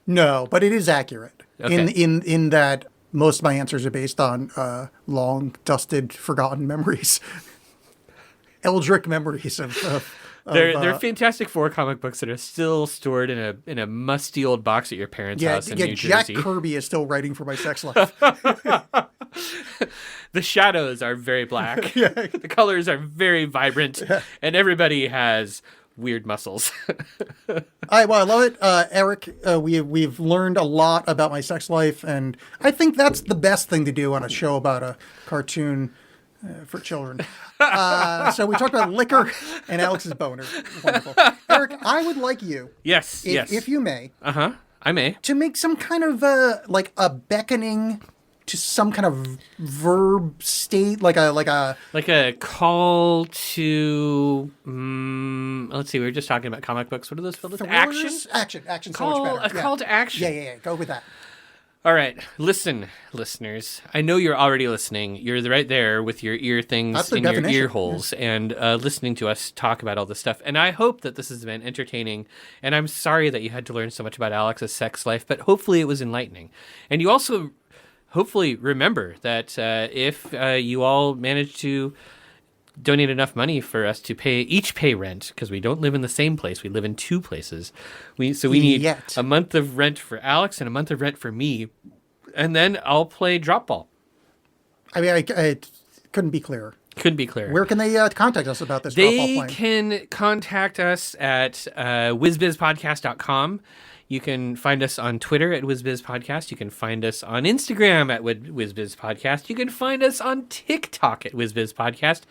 No, but it is accurate. Okay. In that most of my answers are based on long, dusted, forgotten memories. Eldritch memories of They're Fantastic Four comic books that are still stored in a musty old box at your parents' house in New Jack Jersey. Kirby is still writing for my sex life. The shadows are very black. The colors are very vibrant, and everybody has weird muscles. I love it, Eric. We've learned a lot about my sex life, and I think that's the best thing to do on a show about a cartoon for children. So we talked about liquor and Alex's boner. Wonderful, Eric. I would like you, Yes, if you may, I may. to make some kind of like a beckoning to some kind of verb state, like a Call to. Let's see. We were just talking about comic books. What are those filled with? Action. Action. So much better. A call to action. Yeah. Go with that. All right, listen, listeners. I know you're already listening. You're right there with your ear things That's the in your definition, ear holes and listening to us talk about all this stuff. And I hope that this has been entertaining. And I'm sorry that you had to learn so much about Alex's sex life, but hopefully it was enlightening. And you also hopefully remember that if you all manage to donate enough money for us to pay rent, because we don't live in the same place, we live in two places. We need Yet. a month of rent for Alex and a month of rent for me, and then I'll play drop ball. I mean, I couldn't be clearer. Couldn't be clearer. Where can they contact us about this drop ball They plan? can contact us at whizbizpodcast.com. You can find us on Twitter at WhizBizPodcast. You can find us on Instagram at WhizBizPodcast. You can find us on TikTok at WhizBizPodcast.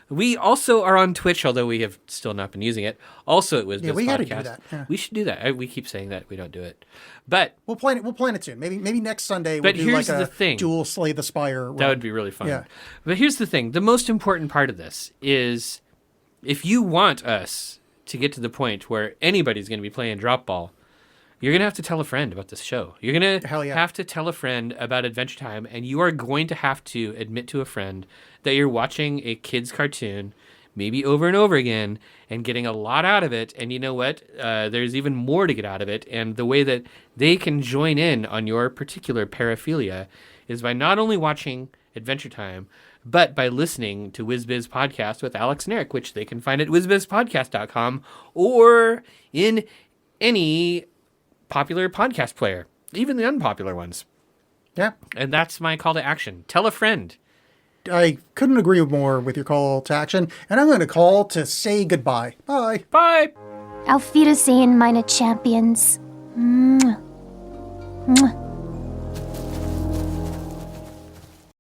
We also are on Twitch, although we have still not been using it. Also at WhizBizPodcast. Yeah, we gotta do that, yeah. We should do that. We keep saying that we don't do it, but We'll plan it. We'll plan it soon. Maybe next Sunday But we'll do here's like the a thing. dual Slay the Spire. that would be really fun. Yeah. But here's the thing: the most important part of this is if you want us to get to the point where anybody's going to be playing drop ball, you're going to have to tell a friend about this show. You're going to Hell yeah. have to tell a friend about Adventure Time, and you are going to have to admit to a friend that you're watching a kid's cartoon, maybe over and over again, and getting a lot out of it. And you know what? There's even more to get out of it. And the way that they can join in on your particular paraphilia is by not only watching Adventure Time, but by listening to WhizBiz Podcast with Alex and Eric, which they can find at whizbizpodcast.com or in any popular podcast player, even the unpopular ones. Yeah. And that's my call to action. Tell a friend. I couldn't agree more with your call to action, and I'm going to call to say goodbye. Bye. Bye. Auf Wiedersehen, meine Champions. Mwah. Mwah.